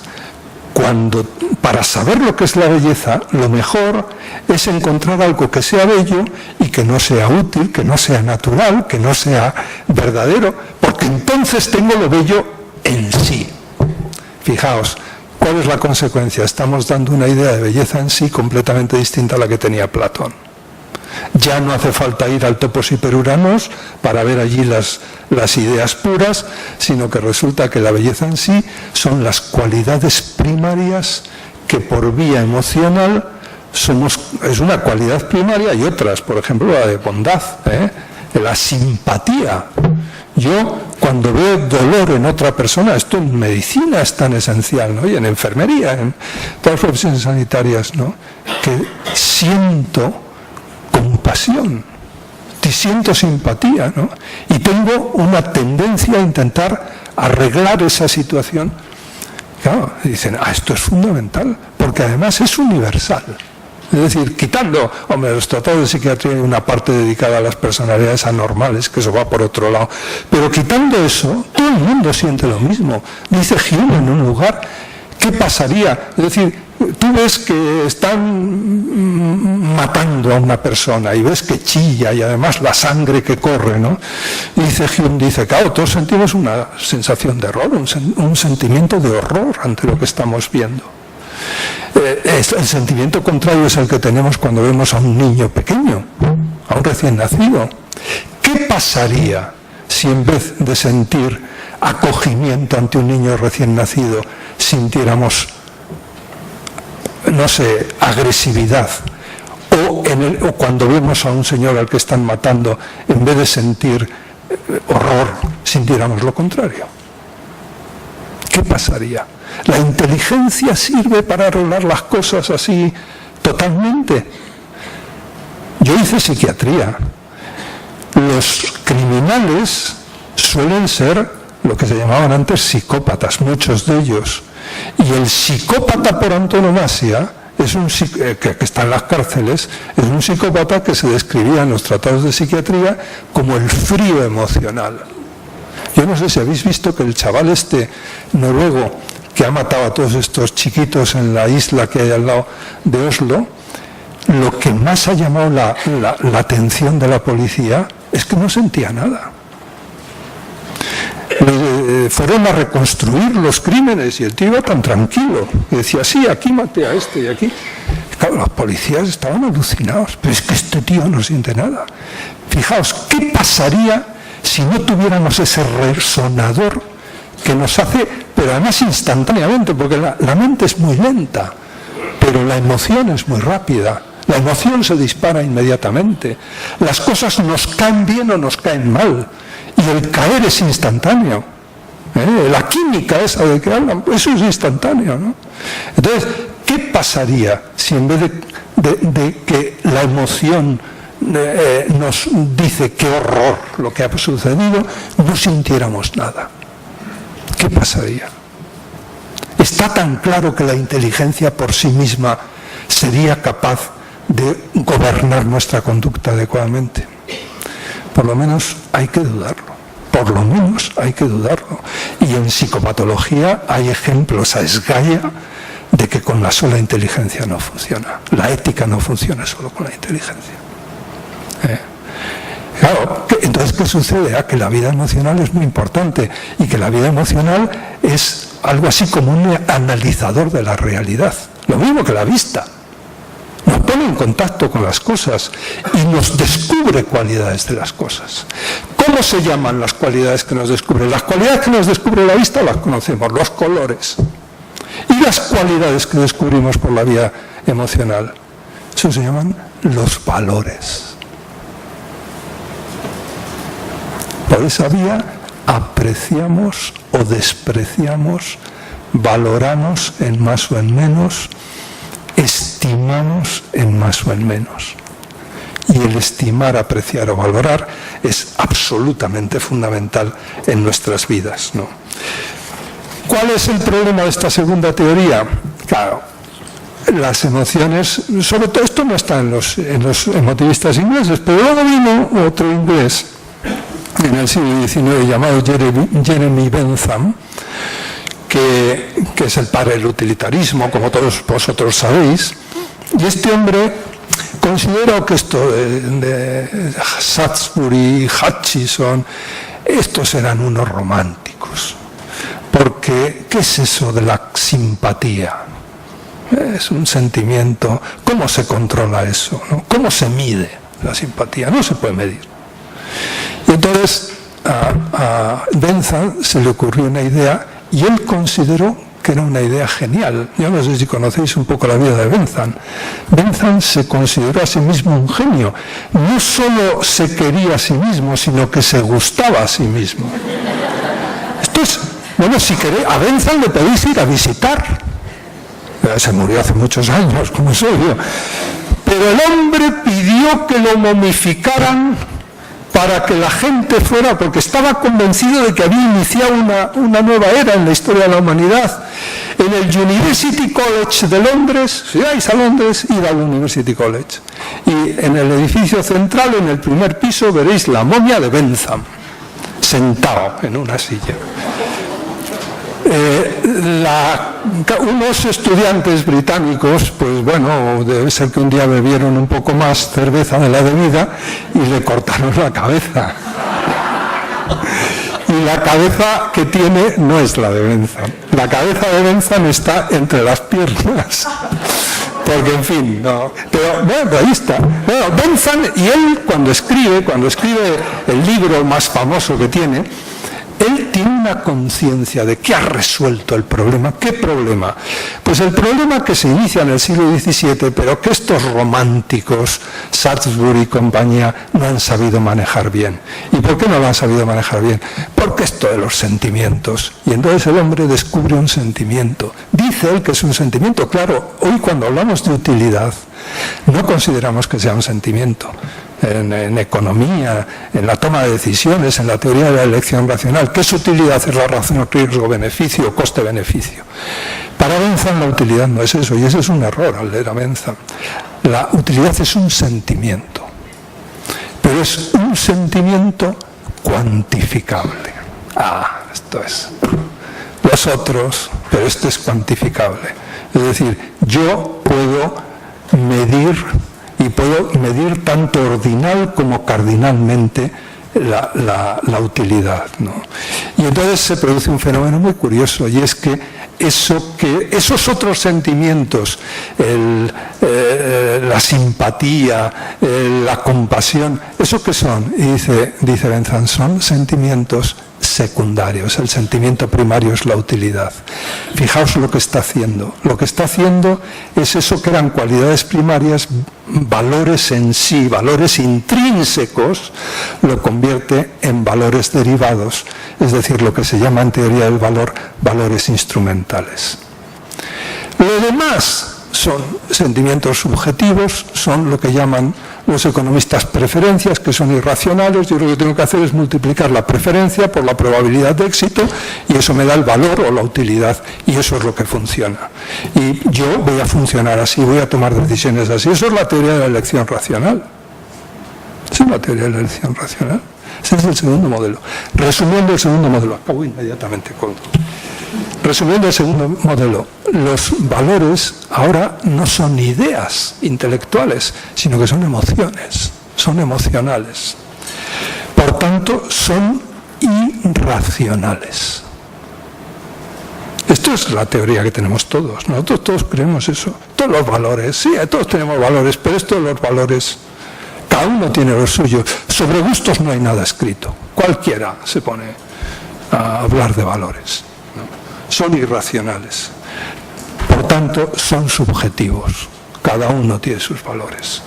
para saber lo que es la belleza, lo mejor es encontrar algo que sea bello y que no sea útil, que no sea natural, que no sea verdadero, porque entonces tengo lo bello en sí. Fijaos, ¿cuál es la consecuencia? Estamos dando una idea de belleza en sí completamente distinta a la que tenía Platón. Ya no hace falta ir al Topos y Peruranos para ver allí las ideas puras, sino que resulta que la belleza en sí son las cualidades primarias que por vía emocional es una cualidad primaria, y otras, por ejemplo la de bondad, la simpatía. Yo, cuando veo dolor en otra persona, esto en medicina es tan esencial, ¿no? Y en enfermería, en todas las profesiones sanitarias, ¿no? Que siento compasión, siento simpatía, ¿no? Y tengo una tendencia a intentar arreglar esa situación. Claro, dicen, esto es fundamental, porque además es universal. Es decir, quitando, los tratados de psiquiatría hay una parte dedicada a las personalidades anormales, que eso va por otro lado, pero quitando eso, todo el mundo siente lo mismo. Dice Hume en un lugar, ¿qué pasaría? Es decir, tú ves que están matando a una persona y ves que chilla y además la sangre que corre, ¿no? Y dice Hume, claro, todos sentimos una sensación de horror, un sentimiento de horror ante lo que estamos viendo. El sentimiento contrario es el que tenemos cuando vemos a un niño pequeño, a un recién nacido. ¿Qué pasaría si en vez de sentir acogimiento ante un niño recién nacido sintiéramos, no sé, agresividad? O cuando vemos a un señor al que están matando, en vez de sentir horror, sintiéramos lo contrario. ¿Qué pasaría? ¿La inteligencia sirve para arreglar las cosas así totalmente? Yo hice psiquiatría. Los criminales suelen ser lo que se llamaban antes psicópatas, muchos de ellos. Y el psicópata por antonomasia, que está en las cárceles, es un psicópata que se describía en los tratados de psiquiatría como el frío emocional. Yo no sé si habéis visto que el chaval noruego que ha matado a todos estos chiquitos en la isla que hay al lado de Oslo, lo que más ha llamado la atención de la policía es que no sentía nada. Fueron a reconstruir los crímenes y el tío iba tan tranquilo y decía, sí, aquí maté a este y aquí. Claro, los policías estaban alucinados, pero es que este tío no siente nada. Fijaos, ¿qué pasaría si no tuviéramos ese resonador que nos hace, pero además instantáneamente, porque la mente es muy lenta, pero la emoción es muy rápida, la emoción se dispara inmediatamente, las cosas nos caen bien o nos caen mal, y el caer es instantáneo, la química esa de que hablan, eso es instantáneo, ¿no? Entonces, ¿qué pasaría si en vez de que la emoción nos dice qué horror lo que ha sucedido, no sintiéramos nada? ¿Qué pasaría? Está tan claro que la inteligencia por sí misma sería capaz de gobernar nuestra conducta adecuadamente. Por lo menos hay que dudarlo. Por lo menos hay que dudarlo. Y en psicopatología hay ejemplos a esgaya de que con la sola inteligencia no funciona. La ética no funciona solo con la inteligencia. Claro, entonces, ¿qué sucede? Que la vida emocional es muy importante y que la vida emocional es algo así como un analizador de la realidad. Lo mismo que la vista. Nos pone en contacto con las cosas y nos descubre cualidades de las cosas. ¿Cómo se llaman las cualidades que nos descubren? Las cualidades que nos descubre la vista las conocemos, los colores. Y las cualidades que descubrimos por la vía emocional, eso se llaman los valores. Por esa vía apreciamos o despreciamos, valoramos en más o en menos, estimamos en más o en menos. Y el estimar, apreciar o valorar es absolutamente fundamental en nuestras vidas, ¿no? ¿Cuál es el problema de esta segunda teoría? Claro, las emociones, sobre todo esto no está en los emotivistas ingleses, pero luego vino otro inglés en el siglo XIX llamado Jeremy Bentham, que es el padre del utilitarismo, como todos vosotros sabéis, y este hombre considera que esto de Satsbury, Hutchison, estos eran unos románticos, porque ¿qué es eso de la simpatía? Es un sentimiento. ¿Cómo se controla eso, no? ¿Cómo se mide la simpatía, no se puede medir. Y entonces a Bentham se le ocurrió una idea y él consideró que era una idea genial. Yo no sé si conocéis un poco la vida de Bentham. Bentham se consideró a sí mismo un genio. No solo se quería a sí mismo, sino que se gustaba a sí mismo. Esto es, bueno, si queréis, a Bentham le podéis ir a visitar. Se murió hace muchos años, como soy yo. Pero el hombre pidió que lo momificaran para que la gente fuera, porque estaba convencido de que había iniciado una nueva era en la historia de la humanidad. En el University College de Londres, si vais a Londres, id al University College. Y en el edificio central, en el primer piso, veréis la momia de Bentham, sentado en una silla. Unos estudiantes británicos, pues bueno, debe ser que un día bebieron un poco más cerveza de la debida y le cortaron la cabeza. Y la cabeza que tiene no es la de Bentham. La cabeza de Bentham está entre las piernas. Porque, en fin, no. Pero, bueno, ahí está. Bueno, Bentham, y él cuando escribe el libro más famoso que tiene, él tiene una conciencia de que ha resuelto el problema. ¿Qué problema? Pues el problema que se inicia en el siglo XVII, pero que estos románticos, Sarsbury y compañía, no han sabido manejar bien. ¿Y por qué no lo han sabido manejar bien? Porque esto de los sentimientos. Y entonces el hombre descubre un sentimiento. Dice él que es un sentimiento. Claro, hoy cuando hablamos de utilidad, no consideramos que sea un sentimiento. En economía, en la toma de decisiones, en la teoría de la elección racional. ¿Qué es utilidad? Es la relación riesgo-beneficio, coste-beneficio. Para Bentham la utilidad no es eso, y ese es un error al leer a Bentham. La utilidad es un sentimiento, pero es un sentimiento cuantificable. Esto es. Los otros, pero esto es cuantificable. Es decir, yo puedo medir, y puedo medir tanto ordinal como cardinalmente la utilidad, ¿no? Y entonces se produce un fenómeno muy curioso, y es que esos otros sentimientos, la simpatía, la compasión, ¿eso qué son? Y dice Bentham, son sentimientos secundarios. El sentimiento primario es la utilidad. Fijaos lo que está haciendo. Lo que está haciendo es eso que eran cualidades primarias, valores en sí, valores intrínsecos, lo convierte en valores derivados, es decir, lo que se llama en teoría del valor, valores instrumentales. Lo demás son sentimientos subjetivos, son lo que llaman los economistas preferencias, que son irracionales. Yo lo que tengo que hacer es multiplicar la preferencia por la probabilidad de éxito y eso me da el valor o la utilidad, y eso es lo que funciona. Y yo voy a funcionar así, voy a tomar decisiones así. Eso es la teoría de la elección racional. Esa es la teoría de la elección racional. Ese es el segundo modelo. Resumiendo el segundo modelo, acabo inmediatamente con... Resumiendo el segundo modelo, los valores ahora no son ideas intelectuales, sino que son emociones, son emocionales. Por tanto, son irracionales. Esto es la teoría que tenemos todos. Nosotros todos creemos eso. Todos los valores, sí, todos tenemos valores, pero estos los valores, cada uno tiene lo suyo. Sobre gustos no hay nada escrito. Cualquiera se pone a hablar de valores. Son irracionales. Por tanto, son subjetivos. Cada uno tiene sus valores.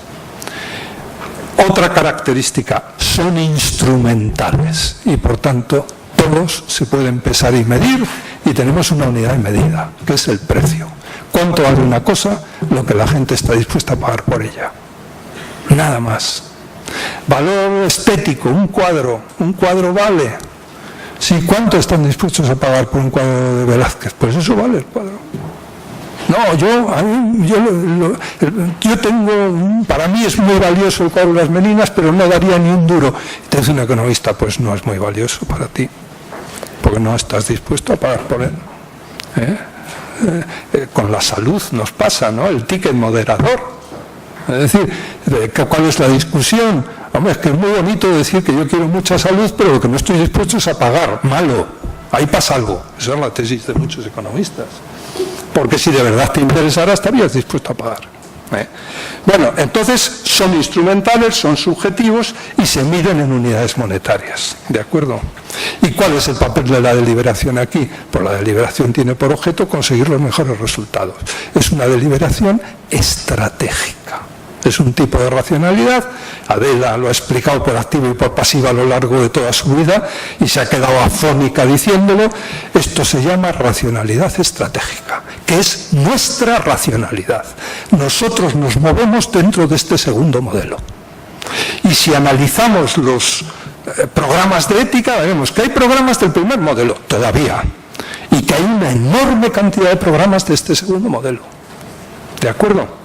Otra característica, son instrumentales y por tanto todos se pueden pesar y medir, y tenemos una unidad de medida, que es el precio. ¿Cuánto vale una cosa? Lo que la gente está dispuesta a pagar por ella. Nada más. Valor estético, un cuadro vale. Sí, ¿cuánto están dispuestos a pagar por un cuadro de Velázquez? Pues eso vale el cuadro. No, yo tengo, para mí es muy valioso el cuadro de las Meninas, pero no daría ni un duro. Te dice un economista, pues no es muy valioso para ti, porque no estás dispuesto a pagar por él. Con la salud nos pasa, ¿no? El ticket moderador. Es decir, ¿cuál es la discusión? Hombre, es que es muy bonito decir que yo quiero mucha salud, pero lo que no estoy dispuesto es a pagar. Malo. Ahí pasa algo. Esa es la tesis de muchos economistas. Porque si de verdad te interesara, estarías dispuesto a pagar. Bueno, entonces son instrumentales, son subjetivos y se miden en unidades monetarias, ¿de acuerdo? ¿Y cuál es el papel de la deliberación aquí? Pues la deliberación tiene por objeto conseguir los mejores resultados. Es una deliberación estratégica. Es un tipo de racionalidad. Adela lo ha explicado por activa y por pasiva a lo largo de toda su vida y se ha quedado afónica diciéndolo. Esto se llama racionalidad estratégica, que es nuestra racionalidad. Nosotros nos movemos dentro de este segundo modelo. Y si analizamos los programas de ética, veremos que hay programas del primer modelo, todavía, y que hay una enorme cantidad de programas de este segundo modelo. ¿De acuerdo?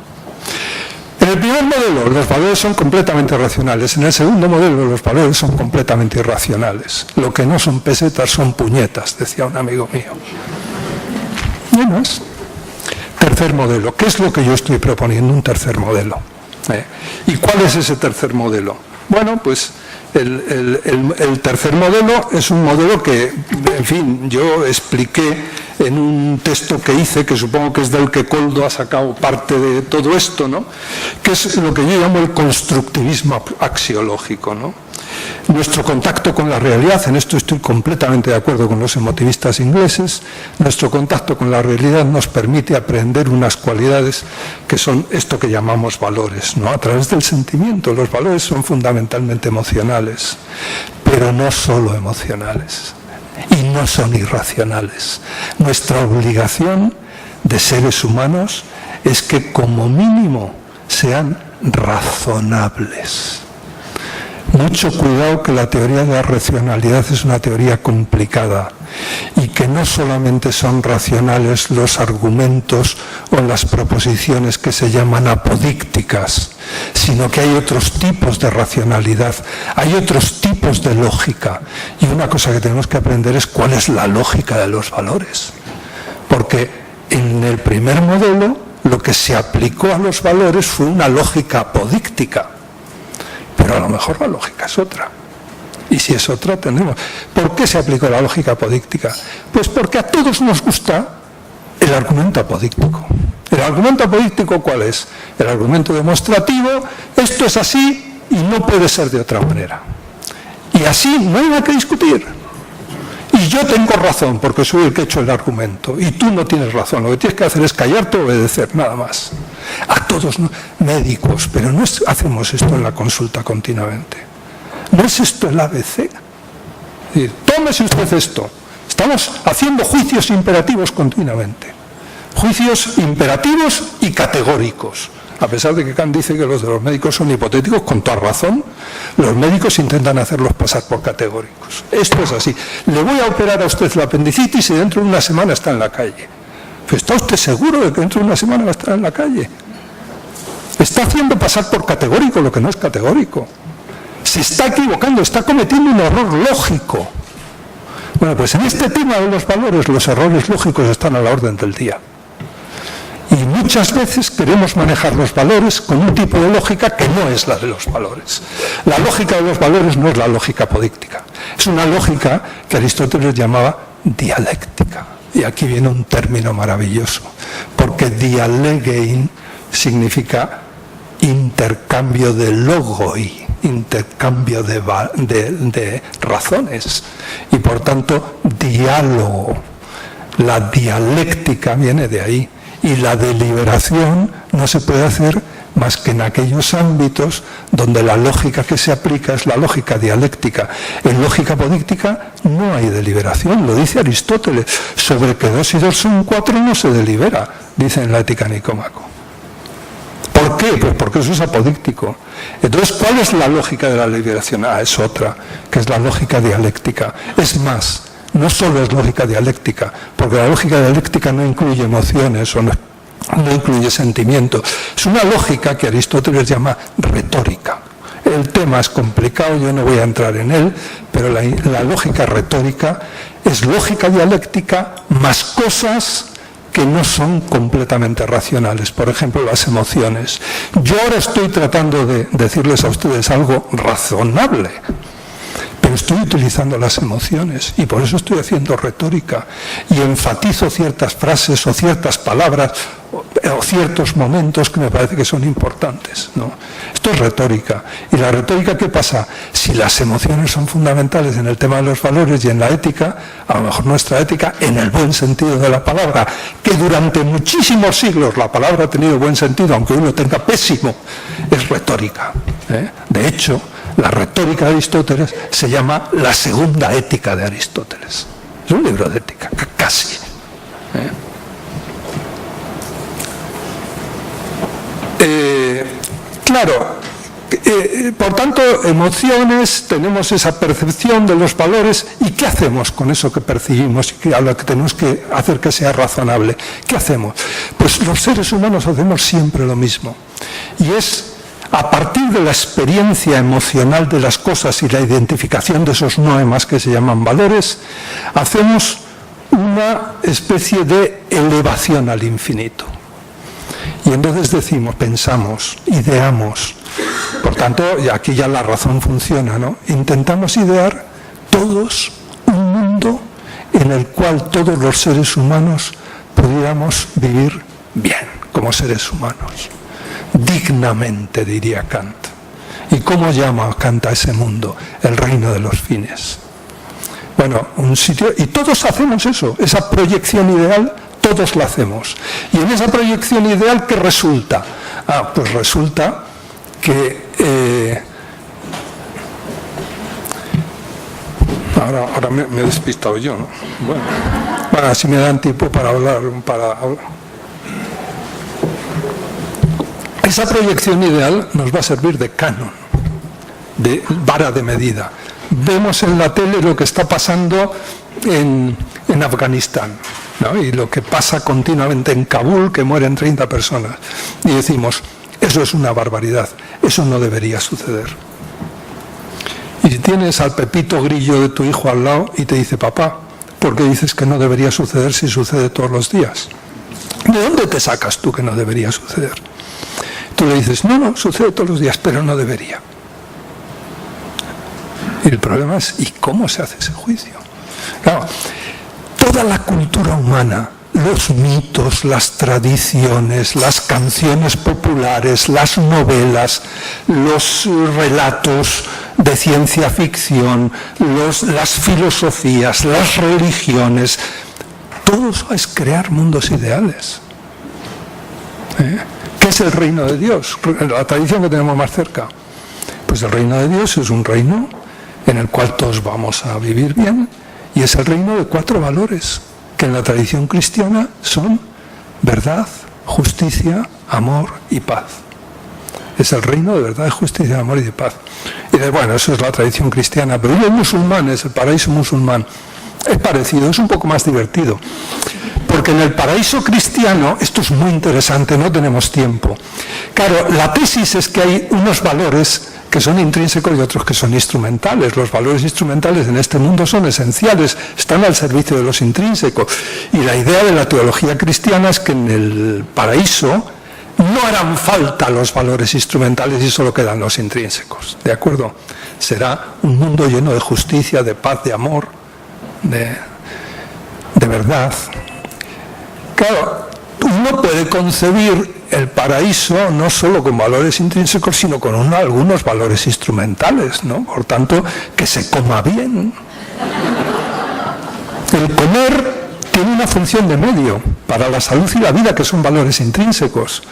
En el primer modelo los valores son completamente racionales, en el segundo modelo los valores son completamente irracionales. Lo que no son pesetas son puñetas, decía un amigo mío. No más. Tercer modelo. ¿Qué es lo que yo estoy proponiendo? Un tercer modelo. ¿Y cuál es ese tercer modelo? Bueno, pues el tercer modelo es un modelo que, en fin, yo expliqué en un texto que hice, que supongo que es del que Koldo ha sacado parte de todo esto, ¿no? Que es lo que yo llamo el constructivismo axiológico, ¿no? Nuestro contacto con la realidad, en esto estoy completamente de acuerdo con los emotivistas ingleses, nuestro contacto con la realidad nos permite aprender unas cualidades que son esto que llamamos valores, ¿no? A través del sentimiento. Los valores son fundamentalmente emocionales, pero no solo emocionales. Y no son irracionales. Nuestra obligación de seres humanos es que como mínimo sean razonables. Mucho cuidado, que la teoría de la racionalidad es una teoría complicada y que no solamente son racionales los argumentos o las proposiciones que se llaman apodícticas, sino que hay otros tipos de racionalidad, hay otros tipos de lógica. Y una cosa que tenemos que aprender es cuál es la lógica de los valores. Porque en el primer modelo lo que se aplicó a los valores fue una lógica apodíctica. Pero a lo mejor la lógica es otra. Y si es otra, tendremos. ¿Por qué se aplicó la lógica apodíctica? Pues porque a todos nos gusta el argumento apodíctico. ¿El argumento apodíctico cuál es? El argumento demostrativo, esto es así y no puede ser de otra manera. Y así no hay nada que discutir. Y yo tengo razón porque soy el que he hecho el argumento. Y tú no tienes razón. Lo que tienes que hacer es callarte o obedecer, nada más. A todos, ¿no? Médicos, pero no hacemos esto en la consulta continuamente. ¿No es esto el ABC? Tómese usted esto. Estamos haciendo juicios imperativos continuamente. Juicios imperativos y categóricos. A pesar de que Kant dice que los de los médicos son hipotéticos, con toda razón, los médicos intentan hacerlos pasar por categóricos. Esto es así. Le voy a operar a usted la apendicitis y dentro de una semana está en la calle. ¿Pero está usted seguro de que dentro de una semana va a estar en la calle? Está haciendo pasar por categórico lo que no es categórico. Se está equivocando, está cometiendo un error lógico. Bueno, pues en este tema de los valores, los errores lógicos están a la orden del día. Y muchas veces queremos manejar los valores con un tipo de lógica que no es la de los valores. La lógica de los valores no es la lógica apodíctica. Es una lógica que Aristóteles llamaba dialéctica. Y aquí viene un término maravilloso, porque dialegein significa intercambio de logoi, intercambio de razones, y por tanto diálogo. La dialéctica viene de ahí. Y la deliberación no se puede hacer más que en aquellos ámbitos donde la lógica que se aplica es la lógica dialéctica. En lógica apodíctica no hay deliberación, lo dice Aristóteles. Sobre que 2 y 2 son 4 no se delibera, dice en la Ética Nicómaco. ¿Por qué? Pues porque eso es apodíctico. Entonces, ¿cuál es la lógica de la deliberación? Es otra, que es la lógica dialéctica. Es más, no solo es lógica dialéctica, porque la lógica dialéctica no incluye emociones o no incluye sentimientos. Es una lógica que Aristóteles llama retórica. El tema es complicado, yo no voy a entrar en él, pero la lógica retórica es lógica dialéctica más cosas que no son completamente racionales. Por ejemplo, las emociones. Yo ahora estoy tratando de decirles a ustedes algo razonable, pero estoy utilizando las emociones y por eso estoy haciendo retórica y enfatizo ciertas frases o ciertas palabras o ciertos momentos que me parece que son importantes, ¿no? Esto es retórica. ¿Y la retórica qué pasa? Si las emociones son fundamentales en el tema de los valores y en la ética, a lo mejor nuestra ética, en el buen sentido de la palabra, que durante muchísimos siglos la palabra ha tenido buen sentido, aunque uno tenga pésimo, es retórica, ¿eh? De hecho, la retórica de Aristóteles se llama la segunda ética de Aristóteles. Es un libro de ética, casi. Claro, por tanto, emociones, tenemos esa percepción de los valores, ¿y qué hacemos con eso que percibimos y a lo que tenemos que hacer que sea razonable? ¿Qué hacemos? Pues los seres humanos hacemos siempre lo mismo, y es a partir de la experiencia emocional de las cosas y la identificación de esos noemas que se llaman valores, hacemos una especie de elevación al infinito. Y entonces decimos, pensamos, ideamos. Por tanto, y aquí ya la razón funciona, ¿no? Intentamos idear todos un mundo en el cual todos los seres humanos pudiéramos vivir bien, como seres humanos. Dignamente, diría Kant. ¿Y cómo llama Kant a ese mundo? El reino de los fines. Bueno, un sitio, y todos hacemos eso, esa proyección ideal, todos la hacemos. Y en esa proyección ideal, ¿qué resulta? Pues resulta que... Ahora me he despistado yo, ¿no? Bueno, así me dan tiempo para hablar. Esa proyección ideal nos va a servir de canon, de vara de medida. Vemos en la tele lo que está pasando en Afganistán, ¿no? Y lo que pasa continuamente en Kabul, que mueren 30 personas. Y decimos, eso es una barbaridad, eso no debería suceder. Y si tienes al Pepito Grillo de tu hijo al lado y te dice, papá, ¿por qué dices que no debería suceder si sucede todos los días? ¿De dónde te sacas tú que no debería suceder? Tú le dices, no, sucede todos los días, pero no debería. Y el problema es, ¿y cómo se hace ese juicio? Claro, toda la cultura humana, los mitos, las tradiciones, las canciones populares, las novelas, los relatos de ciencia ficción, las filosofías, las religiones, todo eso es crear mundos ideales. ¿Qué es el reino de Dios? La tradición que tenemos más cerca. Pues el reino de Dios es un reino en el cual todos vamos a vivir bien, y es el reino de 4 valores, que en la tradición cristiana son verdad, justicia, amor y paz. Es el reino de verdad, justicia, amor y de paz. Y bueno, eso es la tradición cristiana, pero los musulmanes, el paraíso musulmán, es parecido, es un poco más divertido. Porque en el paraíso cristiano, esto es muy interesante, no tenemos tiempo. Claro, la tesis es que hay unos valores que son intrínsecos y otros que son instrumentales. Los valores instrumentales en este mundo son esenciales, están al servicio de los intrínsecos. Y la idea de la teología cristiana es que en el paraíso no harán falta los valores instrumentales y solo quedan los intrínsecos. ¿De acuerdo? Será un mundo lleno de justicia, de paz, de amor, de verdad. Claro, uno puede concebir el paraíso no solo con valores intrínsecos, sino con algunos valores instrumentales, ¿no? Por tanto, que se coma bien. El comer tiene una función de medio para la salud y la vida, que son valores intrínsecos.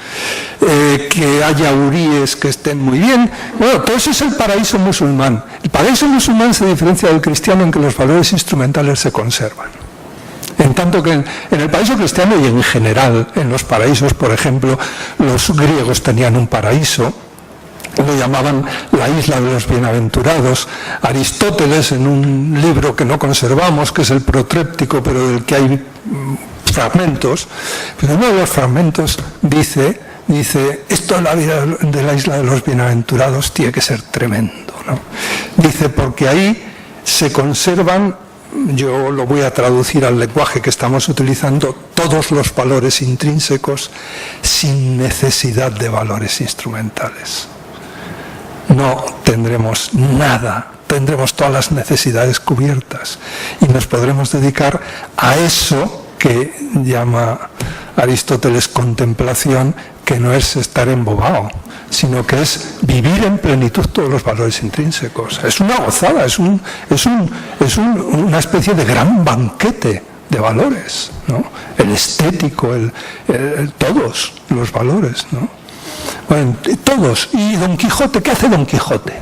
Que haya huríes que estén muy bien. Bueno, todo eso es el paraíso musulmán. El paraíso musulmán se diferencia del cristiano en que los valores instrumentales se conservan. En tanto que en el paraíso cristiano y en general, en los paraísos, por ejemplo, los griegos tenían un paraíso, lo llamaban la isla de los bienaventurados. Aristóteles, en un libro que no conservamos, que es el Protréptico, pero del que hay fragmentos, pero uno de los fragmentos dice, esto de la vida de la isla de los bienaventurados tiene que ser tremendo, ¿no? Dice, porque ahí se conservan, yo lo voy a traducir al lenguaje que estamos utilizando, todos los valores intrínsecos sin necesidad de valores instrumentales. No tendremos nada, tendremos todas las necesidades cubiertas y nos podremos dedicar a eso que llama Aristóteles contemplación, que no es estar embobado, sino que es vivir en plenitud todos los valores intrínsecos. Es una gozada, es una especie de gran banquete de valores, ¿no? El estético, todos los valores, ¿no? Bueno, todos. ¿Y Don Quijote? ¿Qué hace Don Quijote?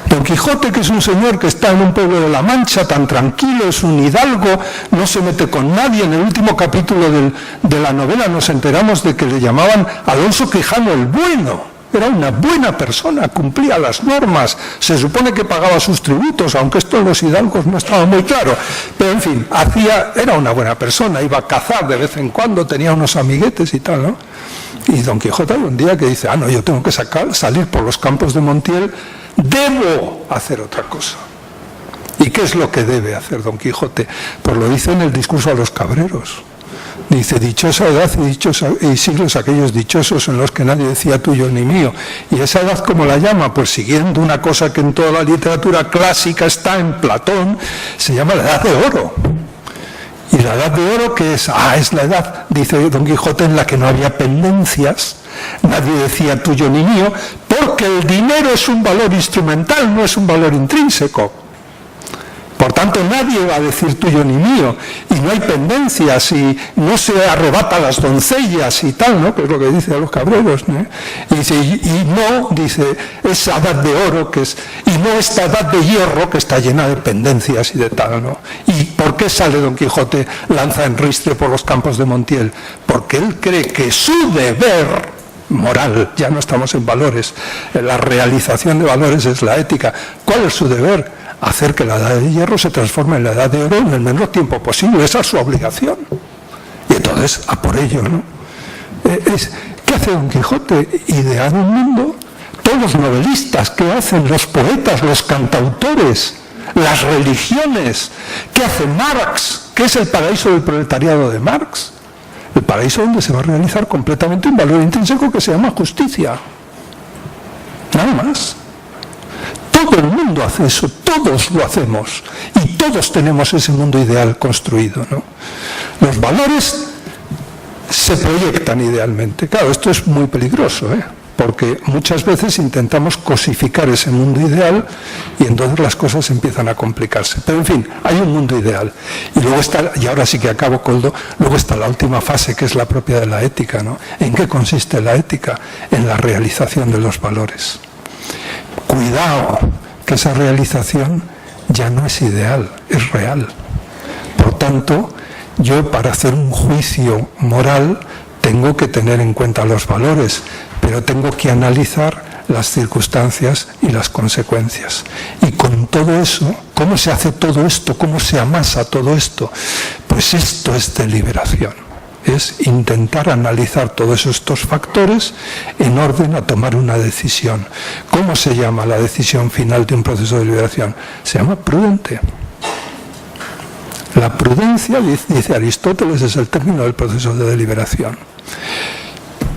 Don Quijote, que es un señor que está en un pueblo de la Mancha, tan tranquilo, es un hidalgo, no se mete con nadie. En el último capítulo de la novela nos enteramos de que le llamaban Alonso Quijano el Bueno. Era una buena persona, cumplía las normas, se supone que pagaba sus tributos, aunque esto en los hidalgos no estaba muy claro. Pero en fin, era una buena persona, iba a cazar de vez en cuando, tenía unos amiguetes y tal, ¿no? Y Don Quijote un día que dice, no, yo tengo que salir por los campos de Montiel, debo hacer otra cosa. ¿Y qué es lo que debe hacer Don Quijote? Pues lo dice en el discurso a los cabreros. Dice, dichosa edad y siglos aquellos dichosos en los que nadie decía tuyo ni mío. ¿Y esa edad cómo la llama? Pues siguiendo una cosa que en toda la literatura clásica está en Platón, se llama la edad de oro. ¿Y la edad de oro qué es? Es la edad, dice Don Quijote, en la que no había pendencias, nadie decía tuyo ni mío, porque el dinero es un valor instrumental, no es un valor intrínseco. Por tanto, nadie va a decir tuyo ni mío, y no hay pendencias, y no se arrebata a las doncellas y tal, ¿no? Que es lo que dice a los cabreros, ¿no? Y dice, dice, esa edad de oro que es, y no esta edad de hierro que está llena de pendencias y de tal, ¿no? ¿Y por qué sale Don Quijote, lanza en ristre por los campos de Montiel? Porque él cree que su deber moral, ya no estamos en valores, la realización de valores es la ética. ¿Cuál es su deber? Hacer que la edad de hierro se transforme en la edad de oro en el menor tiempo posible. Esa es su obligación. Y entonces, a por ello, ¿no? ¿Qué hace Don Quijote? Idear un mundo. Todos los novelistas, ¿qué hacen? Los poetas, los cantautores, las religiones. ¿Qué hace Marx? ¿Qué es el paraíso del proletariado de Marx? El paraíso donde se va a realizar completamente un valor intrínseco que se llama justicia. Nada más. Todo el mundo hace eso, todos lo hacemos, y todos tenemos ese mundo ideal construido, ¿no? Los valores se proyectan idealmente. Claro, esto es muy peligroso, porque muchas veces intentamos cosificar ese mundo ideal y entonces las cosas empiezan a complicarse. Pero en fin, hay un mundo ideal. Y luego está, y ahora sí que acabo, Koldo, luego está la última fase, que es la propia de la ética, ¿no? ¿En qué consiste la ética? En la realización de los valores. Cuidado, que esa realización ya no es ideal, es real. Por tanto, yo para hacer un juicio moral tengo que tener en cuenta los valores, pero tengo que analizar las circunstancias y las consecuencias. Y con todo eso, ¿cómo se hace todo esto? ¿Cómo se amasa todo esto? Pues esto es deliberación. Es intentar analizar todos estos factores en orden a tomar una decisión. ¿Cómo se llama la decisión final de un proceso de deliberación? Se llama prudente. La prudencia, dice Aristóteles, es el término del proceso de deliberación.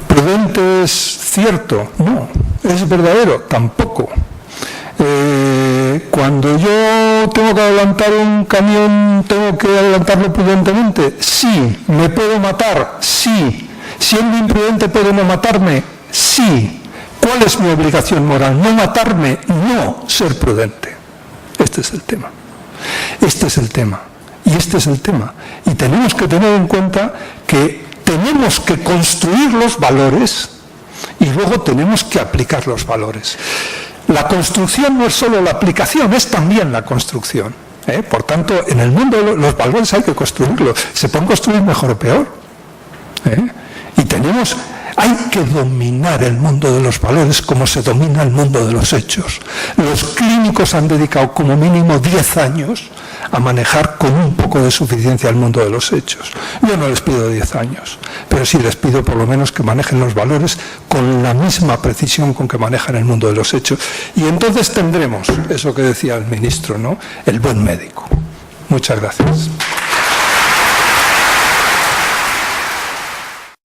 ¿Prudente es cierto? No. ¿Es verdadero? Tampoco. Cuando yo tengo que adelantar un camión, ¿tengo que adelantarlo prudentemente? Sí. ¿Me puedo matar? Sí. ¿Siendo imprudente puedo no matarme? Sí. ¿Cuál es mi obligación moral? ¿No matarme? No. Ser prudente. Este es el tema. Este es el tema. Y este es el tema. Y tenemos que tener en cuenta que tenemos que construir los valores y luego tenemos que aplicar los valores. La construcción no es solo la aplicación, es también la construcción. Por tanto, en el mundo los valores hay que construirlos. Se pueden construir mejor o peor. Y hay que dominar el mundo de los valores como se domina el mundo de los hechos. Los clínicos han dedicado como mínimo 10 años a manejar con un poco de suficiencia el mundo de los hechos. Yo no les pido 10 años, pero sí les pido por lo menos que manejen los valores con la misma precisión con que manejan el mundo de los hechos. Y entonces tendremos eso que decía el ministro, ¿no? El buen médico. Muchas gracias.